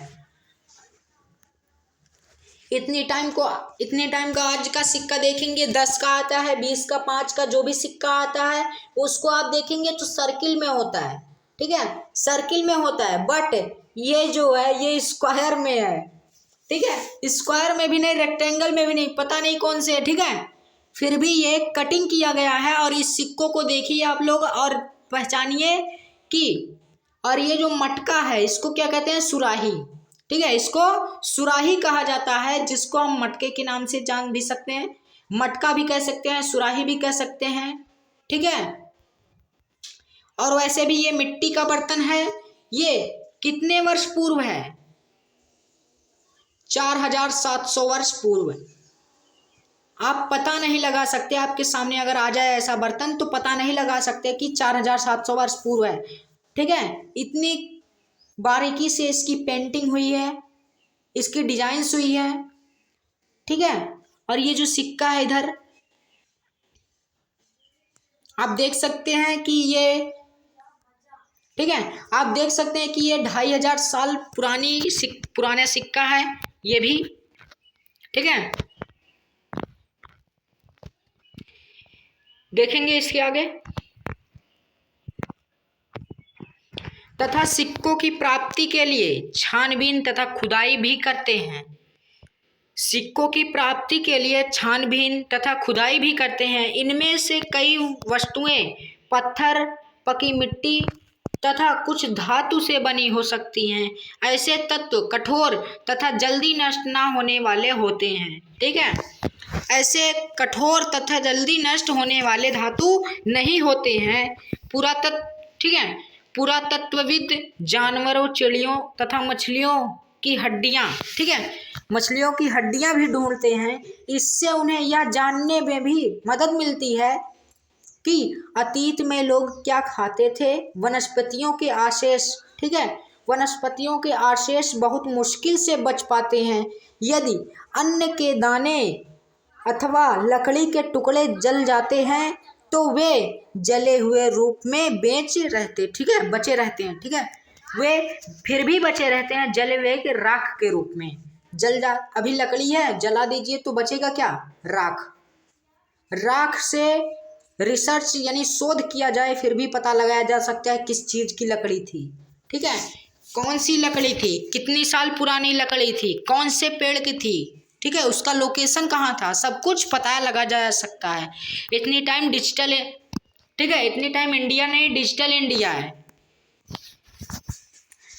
इतने टाइम का आज का सिक्का देखेंगे, 10 का आता है, 20 का, 5 का, जो भी सिक्का आता है उसको आप देखेंगे तो सर्किल में होता है। ठीक है, सर्किल में होता है, बट ये जो है ये स्क्वायर में है। ठीक है, स्क्वायर में भी नहीं, रेक्टेंगल में भी नहीं, पता नहीं कौन से है। ठीक है, फिर भी ये कटिंग किया गया है और इस सिक्कों को देखिए आप लोग और पहचानिए कि, और ये जो मटका है इसको क्या कहते हैं, सुराही। ठीक है, इसको सुराही कहा जाता है, जिसको हम मटके के नाम से जान भी सकते हैं, मटका भी कह सकते हैं, सुराही भी कह सकते हैं। ठीक है, और वैसे भी ये मिट्टी का बर्तन है। ये कितने वर्ष पूर्व है, 4700 वर्ष पूर्व। आप पता नहीं लगा सकते, आपके सामने अगर आ जाए ऐसा बर्तन तो पता नहीं लगा सकते कि 4700 वर्ष पूर्व है। ठीक है, इतनी बारीकी से इसकी पेंटिंग हुई है, इसकी डिजाइन्स हुई है। ठीक है, और ये जो सिक्का है इधर आप देख सकते हैं कि ये, ठीक है, आप देख सकते हैं कि ये 2500 साल पुराना सिक्का है ये भी। ठीक है, देखेंगे इसके आगे। तथा सिक्कों की प्राप्ति के लिए छानबीन तथा खुदाई भी करते हैं। सिक्कों की प्राप्ति के लिए छानबीन तथा खुदाई भी करते हैं। इनमें से कई वस्तुएं पत्थर, पकी मिट्टी तथा कुछ धातु से बनी हो सकती हैं। ऐसे तत्व कठोर तथा जल्दी नष्ट ना होने वाले होते हैं। ठीक है, ऐसे कठोर तथा जल्दी नष्ट होने वाले धातु नहीं होते हैं। ठीक है, पुरातत्वविद जानवरों, चिड़ियों तथा मछलियों की हड्डियां, ठीक है, मछलियों की हड्डियां भी ढूंढते हैं। इससे उन्हें यह जानने में भी मदद मिलती है कि अतीत में लोग क्या खाते थे। वनस्पतियों के अवशेष, ठीक है, वनस्पतियों के अवशेष बहुत मुश्किल से बच पाते हैं। यदि अन्न के दाने अथवा लकड़ी के टुकड़े जल जाते हैं तो वे जले हुए रूप में ठीक है, बचे रहते हैं। ठीक है, वे फिर भी बचे रहते हैं जले हुए के राख के रूप में। अभी लकड़ी है, जला दीजिए तो बचेगा क्या, राख। राख से रिसर्च यानी शोध किया जाए फिर भी पता लगाया जा सकता है किस चीज की लकड़ी थी। ठीक है, कौन सी लकड़ी थी, कितनी साल पुरानी लकड़ी थी, कौन से पेड़ की थी, ठीक है, उसका लोकेशन कहाँ था, सब कुछ पता लगा जा सकता है। इतनी टाइम डिजिटल है, ठीक है, इतनी टाइम इंडिया नहीं, डिजिटल इंडिया है,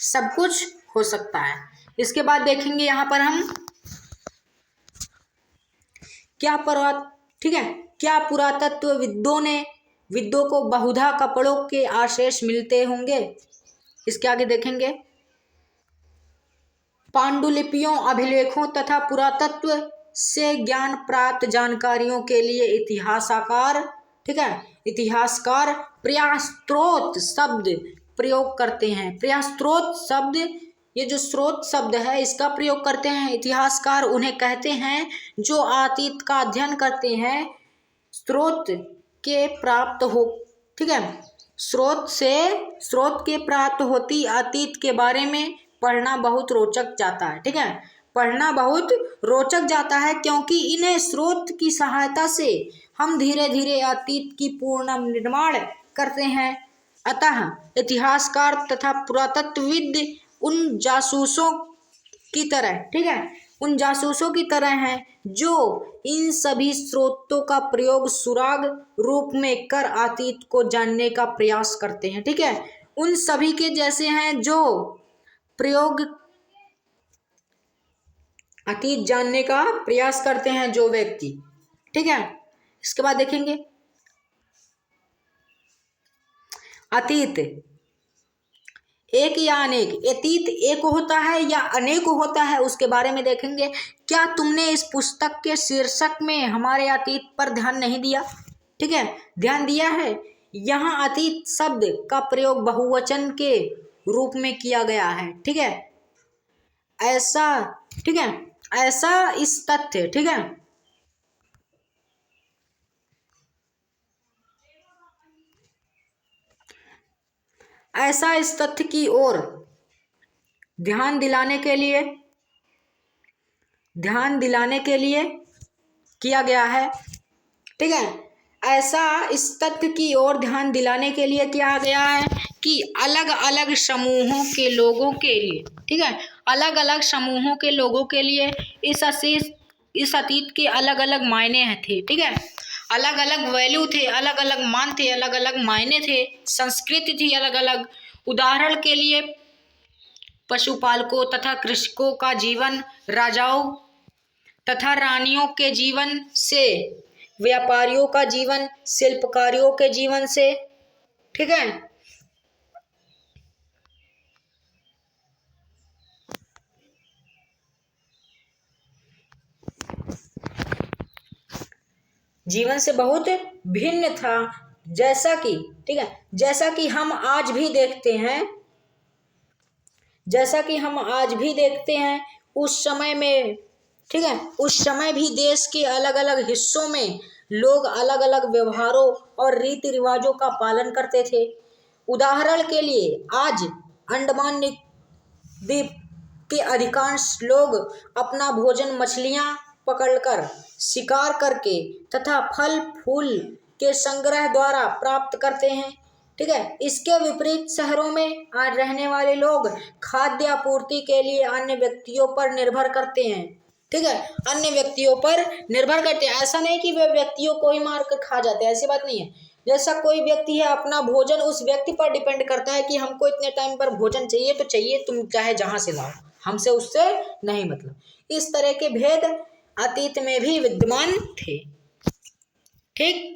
सब कुछ हो सकता है। इसके बाद देखेंगे यहाँ पर हम क्या पुरातत्वविदों को बहुधा कपड़ों के अवशेष मिलते होंगे। इसके आगे देखेंगे पांडुलिपियों, अभिलेखों तथा पुरातत्व से ज्ञान प्राप्त जानकारियों के लिए इतिहासकार प्रयास्त्रोत शब्द प्रयोग करते हैं। प्रयास्त्रोत शब्द ये जो स्रोत शब्द है इसका प्रयोग करते हैं इतिहासकार, उन्हें कहते हैं जो अतीत का अध्ययन करते हैं। स्रोत के प्राप्त हो, ठीक है, स्रोत के प्राप्त होती अतीत के बारे में पढ़ना बहुत रोचक जाता है, ठीक है, पढ़ना बहुत रोचक जाता है, क्योंकि इन्हें स्रोत की सहायता से हम धीरे धीरे अतीत की पूर्ण निर्माण करते हैं। अतः इतिहासकार तथा पुरातत्वविद उन जासूसों की तरह, ठीक है, उन जासूसों की तरह हैं जो इन सभी स्रोतों का प्रयोग सुराग रूप में कर अतीत को जानने का प्रयास करते हैं, ठीक है, उन सभी के जैसे हैं जो प्रयोग अतीत जानने का प्रयास करते हैं जो व्यक्ति, ठीक है। इसके बाद देखेंगे अतीत एक या अनेक, अतीत एक होता है या अनेक होता है, उसके बारे में देखेंगे। क्या तुमने इस पुस्तक के शीर्षक में हमारे अतीत पर ध्यान नहीं दिया, ठीक है, ध्यान दिया है। यहाँ अतीत शब्द का प्रयोग बहुवचन के रूप में किया गया है, ठीक है, ऐसा, ठीक है, ऐसा इस तथ्य, ठीक है, ऐसा इस तथ्य की ओर ध्यान दिलाने के लिए किया गया है, ठीक है, ऐसा इस तथ्य की ओर ध्यान दिलाने के लिए किया गया है कि अलग अलग समूहों के लोगों के लिए, ठीक है, अलग अलग समूहों के लोगों के लिए इस अतीत के अलग अलग मायने थे, ठीक है, अलग अलग वैल्यू थे, अलग अलग मान थे, अलग अलग मायने थे, संस्कृति थी अलग अलग। उदाहरण के लिए पशुपालकों तथा कृषकों का जीवन राजाओं तथा रानियों के जीवन से, व्यापारियों का जीवन शिल्पकारियों के जीवन से, ठीक है, जीवन से बहुत भिन्न था। जैसा कि, ठीक है, जैसा कि हम आज भी देखते हैं, उस समय में, ठीक है, उस समय भी देश के अलग अलग हिस्सों में लोग अलग अलग व्यवहारों और रीति रिवाजों का पालन करते थे। उदाहरण के लिए आज अंडमान द्वीप के अधिकांश लोग अपना भोजन मछलियां पकड़कर, शिकार करके तथा फल फूल के संग्रह द्वारा प्राप्त करते हैं, ठीक है। इसके विपरीत शहरों में आज रहने वाले लोग खाद्य आपूर्ति के लिए अन्य व्यक्तियों पर निर्भर करते हैं, ठीक है, अन्य व्यक्तियों पर निर्भर करते हैं। ऐसा नहीं कि वे व्यक्तियों को ही मार कर खा जाते हैं, ऐसी बात नहीं है। जैसा कोई व्यक्ति है, अपना भोजन उस व्यक्ति पर डिपेंड करता है कि हमको इतने टाइम पर भोजन चाहिए तो चाहिए, तुम चाहे जहां से लाओ, हमसे उससे नहीं मतलब। इस तरह के भेद अतीत में भी विद्यमान थे, ठीक।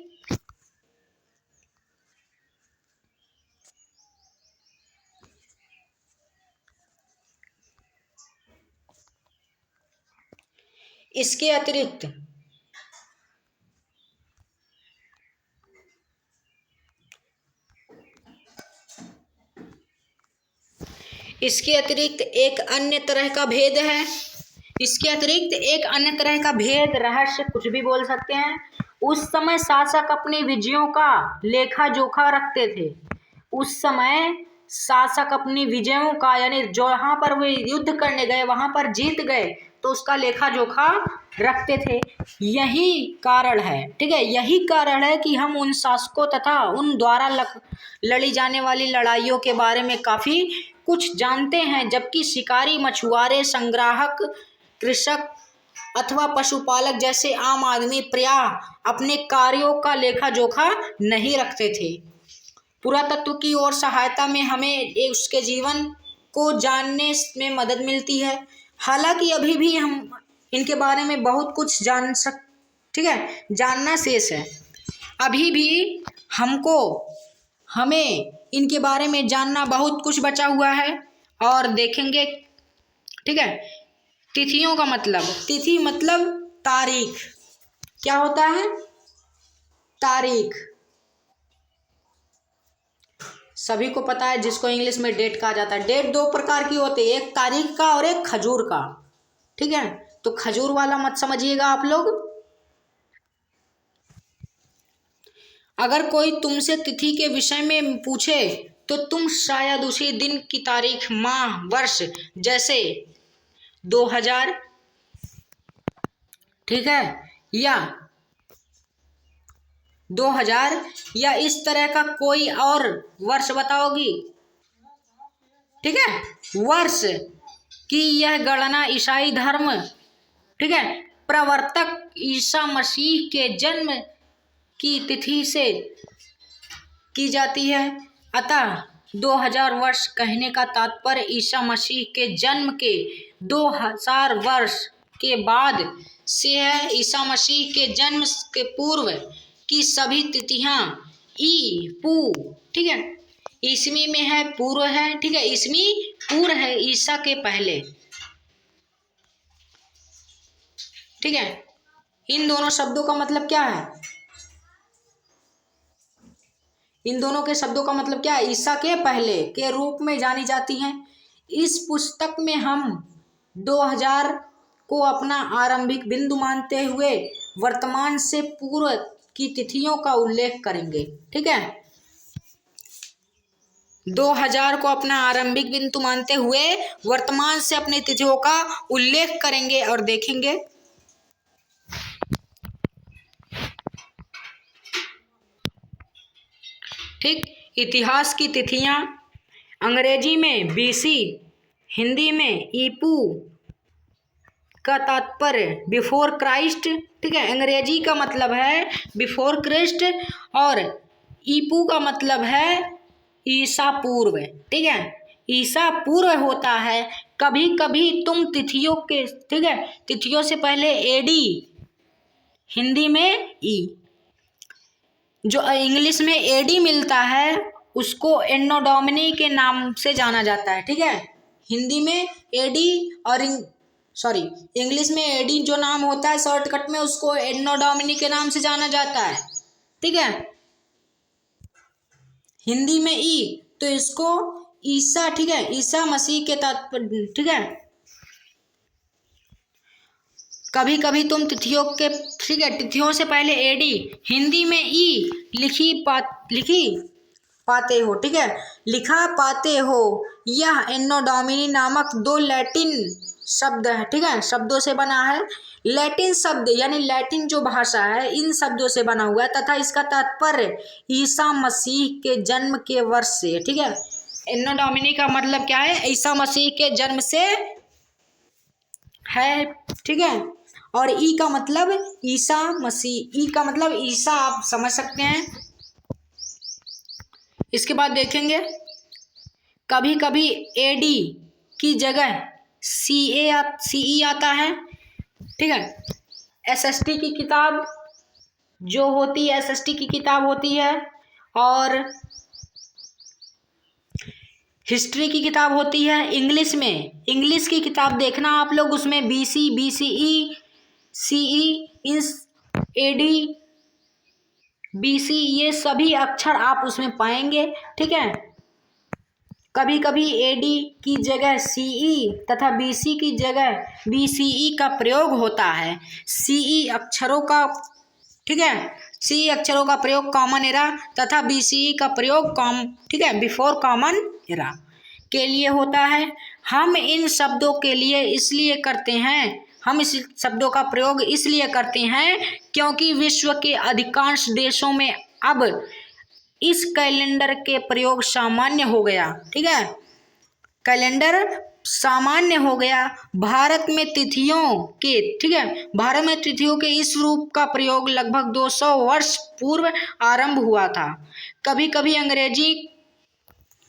इसके अतिरिक्त एक अन्य तरह का भेद है। इसके अतिरिक्त एक अन्य तरह का भेद, रहस्य, कुछ भी बोल सकते हैं। उस समय शासक अपनी विजयों का लेखा जोखा रखते थे। उस समय शासक अपनी विजयों का, यानी जहां पर वे युद्ध करने गए वहां पर जीत गए तो उसका लेखा जोखा रखते थे। यही कारण है, ठीक है, यही कारण है कि हम उन शासकों तथा उन द्वारा लड़ी जाने वाली लड़ाइयों के बारे में काफी कुछ जानते हैं, जबकि शिकारी, मछुआरे, संग्राहक, कृषक अथवा पशुपालक जैसे आम आदमी प्रायः अपने कार्यों का लेखा जोखा नहीं रखते थे। पुरातत्व की ओर सहायता में हमें उसके जीवन को जानने में मदद मिलती है। हालांकि अभी भी हम इनके बारे में बहुत कुछ ठीक है, जानना शेष है। अभी भी हमें इनके बारे में जानना बहुत कुछ बचा हुआ है और देखेंगे, ठीक है। तिथियों का मतलब, तिथि मतलब तारीख, क्या होता है, तारीख। सभी को पता है, जिसको इंग्लिश में डेट कहा जाता है। डेट दो प्रकार की होती है, एक तारीख का और एक खजूर का, ठीक है। तो खजूर वाला मत समझिएगा आप लोग। अगर कोई तुमसे तिथि के विषय में पूछे तो तुम शायद उसी दिन की तारीख, माह, वर्ष, जैसे 2000, ठीक है, या 2000 या इस तरह का कोई और वर्ष बताओगी, ठीक है। वर्ष की यह गणना ईसाई धर्म, ठीक है, प्रवर्तक ईसा मसीह के जन्म की तिथि से की जाती है। अतः 2000 वर्ष कहने का तात्पर्य ईसा मसीह के जन्म के 2000 वर्ष के बाद से है। ईसा मसीह के जन्म के पूर्व की सभी तिथियां ई पू, ठीक है, ईस्वी में है, पूर्व है, ठीक है, ईस्वी पूर्व है ईसा के पहले, ठीक है। इन दोनों शब्दों का मतलब क्या है? इन दोनों के शब्दों का मतलब क्या है? ईसा के पहले के रूप में जानी जाती हैं। इस पुस्तक में हम 2000 को अपना आरंभिक बिंदु मानते हुए वर्तमान से पूर्व की तिथियों का उल्लेख करेंगे, ठीक है। 2000 को अपना आरंभिक बिंदु मानते हुए वर्तमान से अपनी तिथियों का उल्लेख करेंगे और देखेंगे। ठीक, इतिहास की तिथियां अंग्रेजी में बीसी, हिंदी में ईपू का तात्पर्य बिफोर क्राइस्ट, ठीक है। अंग्रेजी का मतलब है बिफोर क्राइस्ट और ईपू का मतलब है ईसा पूर्व, ठीक है। ईसा पूर्व होता है। कभी कभी तुम तिथियों के, ठीक है, तिथियों से पहले एडी, हिंदी में ई, जो इंग्लिश में एडी मिलता है उसको एन्नो डोमिनी के नाम से जाना जाता है, ठीक है। हिंदी में एडी और इंग्लिश में एडी जो नाम होता है शॉर्टकट में, उसको एन्नो डोमिनी के नाम से जाना जाता है, ठीक है। हिंदी में ई, तो इसको ईसा, ठीक है, ईसा मसीह के तात्पर्य, ठीक है। कभी कभी तुम तिथियों के, ठीक है, तिथियों से पहले एडी, हिंदी में ई लिखी पाते हो, ठीक है, लिखा पाते हो। यह एन्नो डोमिनी नामक दो लैटिन शब्द है, ठीक है, शब्दों से बना है। लैटिन शब्द यानी लैटिन जो भाषा है इन शब्दों से बना हुआ है तथा इसका तात्पर्य ईसा मसीह के जन्म के वर्ष से, ठीक है। एन्नो डोमिनी का मतलब क्या है? ईसा मसीह के जन्म से है, ठीक है। और ई का मतलब ईसा मसीह, ई का मतलब ईसा, आप समझ सकते हैं। इसके बाद देखेंगे कभी कभी एडी की जगह सीई आता है, ठीक है। एसएसटी की किताब जो होती है, एसएसटी की किताब होती है और हिस्ट्री की किताब होती है। इंग्लिश में, इंग्लिश की किताब देखना आप लोग, उसमें BC, BCE, CE, AD, BC, ये सभी अक्षर आप उसमें पाएंगे, ठीक है। कभी कभी एडी की जगह सीई तथा बीसी की जगह बीसीई का प्रयोग होता है। सीई अक्षरों का, ठीक है, सीई अक्षरों का प्रयोग कॉमन एरा तथा बीसीई का प्रयोग ठीक है, बिफोर कॉमन एरा के लिए होता है। हम इन शब्दों के लिए इसलिए करते हैं, हम इस शब्दों का प्रयोग इसलिए करते हैं क्योंकि विश्व के अधिकांश देशों में अब इस कैलेंडर के प्रयोग सामान्य हो गया, ठीक है, कैलेंडर सामान्य हो गया। भारत में तिथियों के, ठीक है, भारत में तिथियों के इस रूप का प्रयोग लगभग 200 वर्ष पूर्व आरंभ हुआ था। कभी कभी अंग्रेजी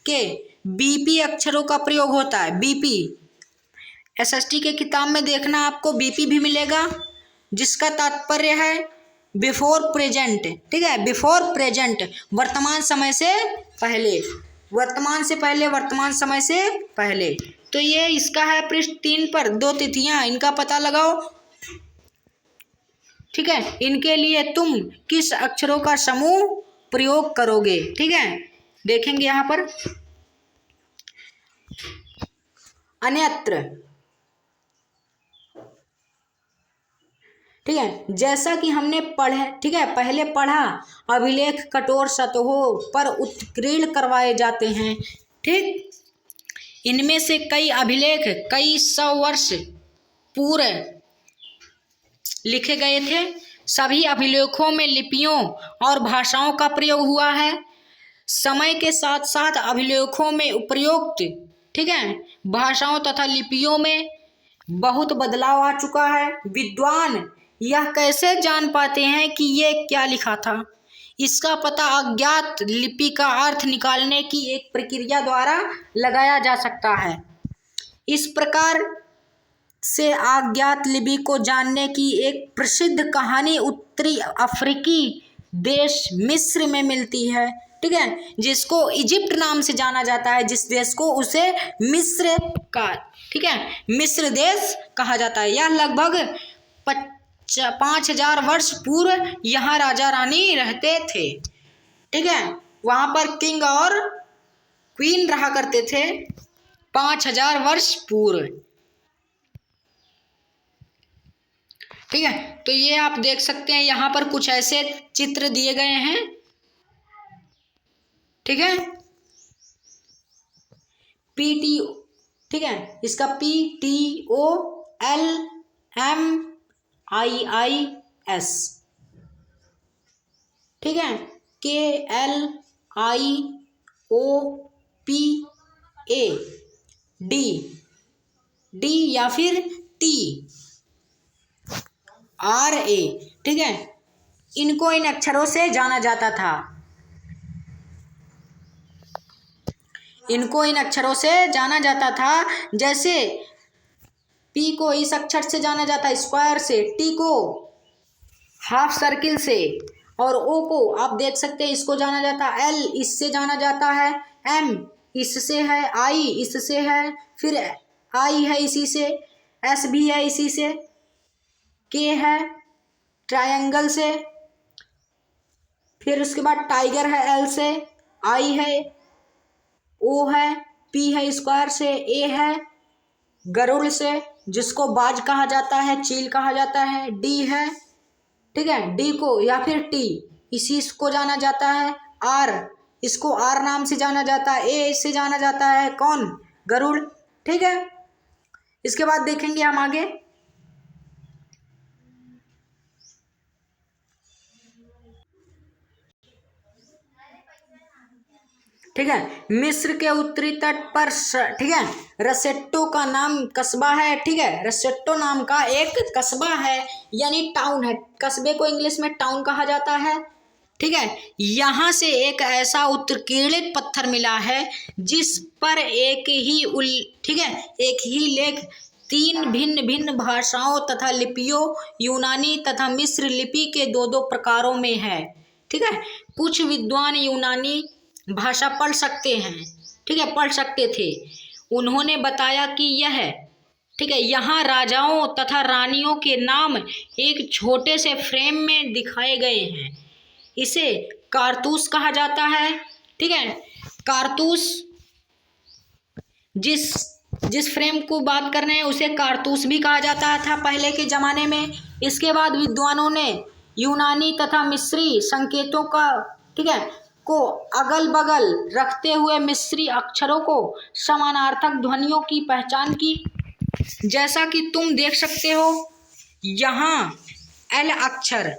के बीपी अक्षरों का प्रयोग होता है, बीपी। एसएसटी के किताब में देखना आपको बीपी भी मिलेगा, जिसका तात्पर्य है बिफोर प्रेजेंट, ठीक है, बिफोर प्रेजेंट, वर्तमान समय से पहले, वर्तमान से पहले, वर्तमान समय से पहले। तो ये इसका है पृष्ठ 3 पर 2 तिथियां, इनका पता लगाओ, ठीक है। इनके लिए तुम किस अक्षरों का समूह प्रयोग करोगे, ठीक है। देखेंगे यहाँ पर अन्यत्र, ठीक है, जैसा कि हमने पढ़े, ठीक है, पहले पढ़ा, अभिलेख कठोर सतहों पर उत्कीर्ण करवाए जाते हैं। ठीक, इनमें से कई अभिलेख कई सौ वर्ष पूर्व लिखे गए थे। सभी अभिलेखों में लिपियों और भाषाओं का प्रयोग हुआ है। समय के साथ साथ अभिलेखों में उपयुक्त, ठीक है, भाषाओं तथा लिपियों में बहुत बदलाव आ चुका है। विद्वान यह कैसे जान पाते हैं कि ये क्या लिखा था? इसका पता अज्ञात लिपि का अर्थ निकालने की एक प्रक्रिया द्वारा लगाया जा सकता है। इस प्रकार से अज्ञात लिपि को जानने की एक प्रसिद्ध कहानी उत्तरी अफ्रीकी देश मिस्र में मिलती है, ठीक है, जिसको इजिप्ट नाम से जाना जाता है। जिस देश को उसे मिस्र का, ठीक है, मिस्र देश कहा जाता है। यह लगभग 5000 वर्ष पूर्व यहाँ राजा रानी रहते थे, ठीक है, वहां पर किंग और क्वीन रहा करते थे 5000 वर्ष पूर्व, ठीक है। तो ये आप देख सकते हैं, यहाँ पर कुछ ऐसे चित्र दिए गए हैं, ठीक है, PTO, ठीक है, इसका PTOLMIIS, ठीक है, KLIOPAD या फिर TRA, ठीक है, इनको इन अक्षरों से जाना जाता था। इनको इन अक्षरों से जाना जाता था। जैसे P को इस अक्षर से जाना जाता है स्क्वायर से, T को हाफ सर्किल से, और O को आप देख सकते हैं इसको जाना जाता है L, इससे जाना जाता है, M इससे है, I इससे है, फिर I है इसी से, S भी है इसी से, K है ट्रायंगल से, फिर उसके बाद टाइगर है L से, I है, O है, P है स्क्वायर से, A है गरुड़ से जिसको बाज कहा जाता है, चील कहा जाता है, D है, ठीक है, D को या फिर T इसी को जाना जाता है, R इसको R नाम से जाना जाता है, A इससे जाना जाता है कौन? गरुड़, ठीक है। इसके बाद देखेंगे हम आगे, ठीक है, मिस्र के उत्तरी तट पर, ठीक है, रसेट्टो का नाम कस्बा है, ठीक है, रसेट्टो नाम का एक कस्बा है, यानी टाउन है। कस्बे को इंग्लिश में टाउन कहा जाता है, ठीक है। यहाँ से एक ऐसा उत्कीर्णित पत्थर मिला है जिस पर एक ही लेख 3 भिन्न भिन्न भाषाओं तथा लिपियों, यूनानी तथा मिस्र लिपि के 2 प्रकारों में है, ठीक है। कुछ विद्वान यूनानी भाषा पढ़ सकते हैं, ठीक है, पढ़ सकते थे। उन्होंने बताया कि यह, ठीक है, यहाँ राजाओं तथा रानियों के नाम एक छोटे से फ्रेम में दिखाए गए हैं। इसे कारतूस कहा जाता है, ठीक है, कारतूस, जिस फ्रेम को बात कर रहे हैं उसे कारतूस भी कहा जाता था पहले के जमाने में। इसके बाद विद्वानों ने यूनानी तथा मिस्री संकेतों का, ठीक है, को अगल बगल रखते हुए मिस्री अक्षरों को समानार्थक ध्वनियों की पहचान की। जैसा कि तुम देख सकते हो यहाँ L अक्षर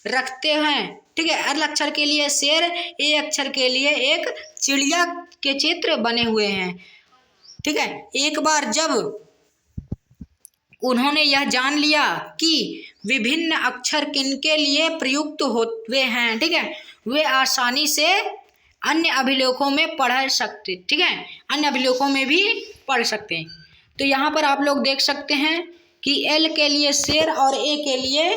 रखते हैं, ठीक है, L अक्षर के लिए शेर, A अक्षर के लिए एक चिड़िया के चित्र बने हुए हैं, ठीक है। एक बार जब उन्होंने यह जान लिया कि विभिन्न अक्षर किनके लिए प्रयुक्त होते हैं, ठीक है, वे आसानी से अन्य अभिलेखों में पढ़ सकते, ठीक है, अन्य अभिलेखों में भी पढ़ सकते हैं। तो यहाँ पर आप लोग देख सकते हैं कि L के लिए शेर और A के लिए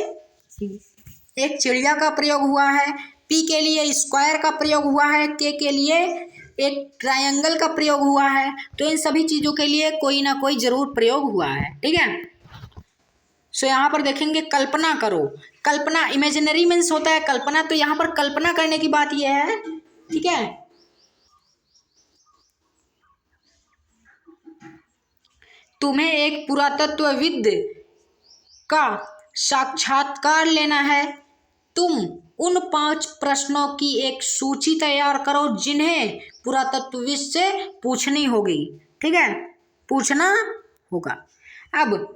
एक चिड़िया का प्रयोग हुआ है, P के लिए स्क्वायर का प्रयोग हुआ है, K के लिए एक ट्रायंगल का प्रयोग हुआ है। तो इन सभी चीज़ों के लिए कोई ना कोई जरूर प्रयोग हुआ है, ठीक है। सो यहाँ पर देखेंगे कल्पना करो। कल्पना इमेजिनरी मीन्स होता है कल्पना, तो यहाँ पर कल्पना करने की बात यह है, ठीक है, तुम्हें एक पुरातत्वविद का साक्षात्कार लेना है। तुम उन 5 प्रश्नों की एक सूची तैयार करो जिन्हें पुरातत्वविद से पूछनी होगी। ठीक है, पूछना होगा। अब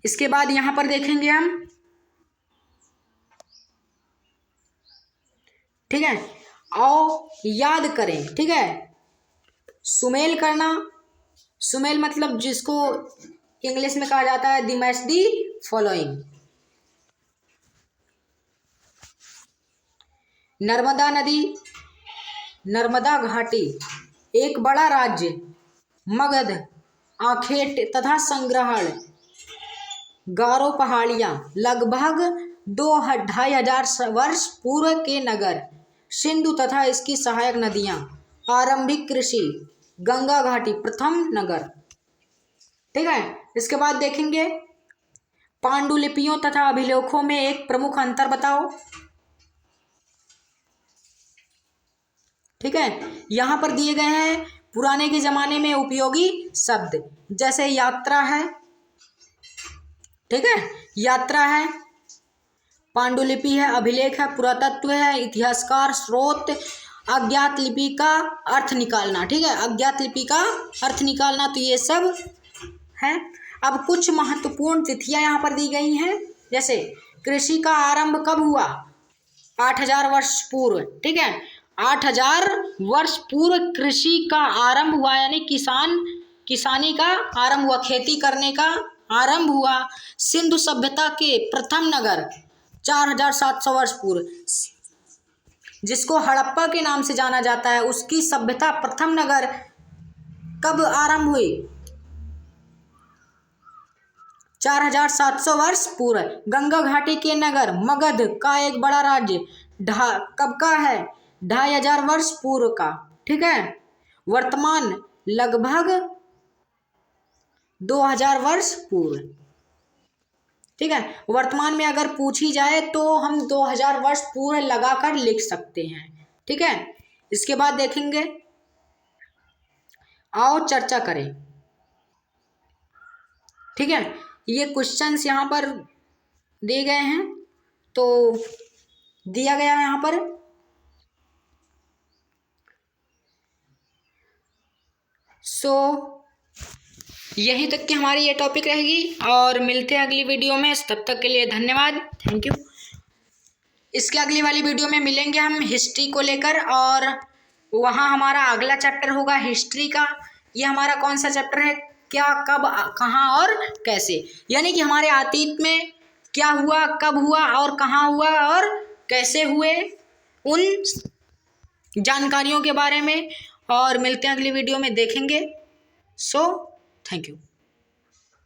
इसके बाद यहां पर देखेंगे हम, ठीक है, आओ याद करें। ठीक है, सुमेल करना, सुमेल मतलब जिसको इंग्लिश में कहा जाता है the match the following. Narmada नदी, नर्मदा घाटी, एक बड़ा राज्य, मगध, आखेट तथा संग्रहण, गारो पहाड़ियाँ, लगभग 2-2,500 वर्ष पूर्व के नगर, सिंधु तथा इसकी सहायक नदियाँ, आरंभिक कृषि, गंगा घाटी, प्रथम नगर। ठीक है, इसके बाद देखेंगे पांडुलिपियों तथा अभिलेखों में एक प्रमुख अंतर बताओ। ठीक है, यहां पर दिए गए हैं पुराने के जमाने में उपयोगी शब्द, जैसे यात्रा है। ठीक है, यात्रा है, पांडुलिपि है, अभिलेख है, पुरातत्व है, इतिहासकार, स्रोत, अज्ञात लिपि का अर्थ निकालना। ठीक है, अज्ञात लिपि का अर्थ निकालना, तो ये सब है। अब कुछ महत्वपूर्ण तिथियां यहाँ पर दी गई हैं, जैसे कृषि का आरंभ कब हुआ? 8,000 वर्ष पूर्व। ठीक है, 8,000 वर्ष पूर्व कृषि का आरंभ हुआ, यानी किसानी का आरंभ हुआ, खेती करने का आरंभ हुआ। सिंधु सभ्यता के प्रथम नगर 4,700 वर्ष पूर्व, जिसको हड़प्पा के नाम से जाना जाता है, उसकी सभ्यता प्रथम नगर कब आरंभ हुई? 4,700 वर्ष पूर्व। गंगा घाटी के नगर मगध का एक बड़ा राज्य कब का है? 2,500 वर्ष पूर्व का। ठीक है, वर्तमान लगभग 2,000 वर्ष पूर्व। ठीक है, वर्तमान में अगर पूछी जाए तो हम 2,000 वर्ष पूर्व लगाकर लिख सकते हैं। ठीक है, इसके बाद देखेंगे, आओ चर्चा करें। ठीक है, ये क्वेश्चंस यहाँ पर दिए गए हैं, तो दिया गया है यहाँ पर यहीं तक की हमारी ये टॉपिक रहेगी और मिलते हैं अगली वीडियो में। तब तक के लिए धन्यवाद, थैंक यू। इसके अगली वाली वीडियो में मिलेंगे हम हिस्ट्री को लेकर, और वहाँ हमारा अगला चैप्टर होगा हिस्ट्री का। ये हमारा कौन सा चैप्टर है? क्या, कब, कहाँ और कैसे, यानी कि हमारे अतीत में क्या हुआ, कब हुआ और कहाँ हुआ और कैसे हुए, उन जानकारियों के बारे में। और मिलते हैं अगली वीडियो में, देखेंगे। Thank you.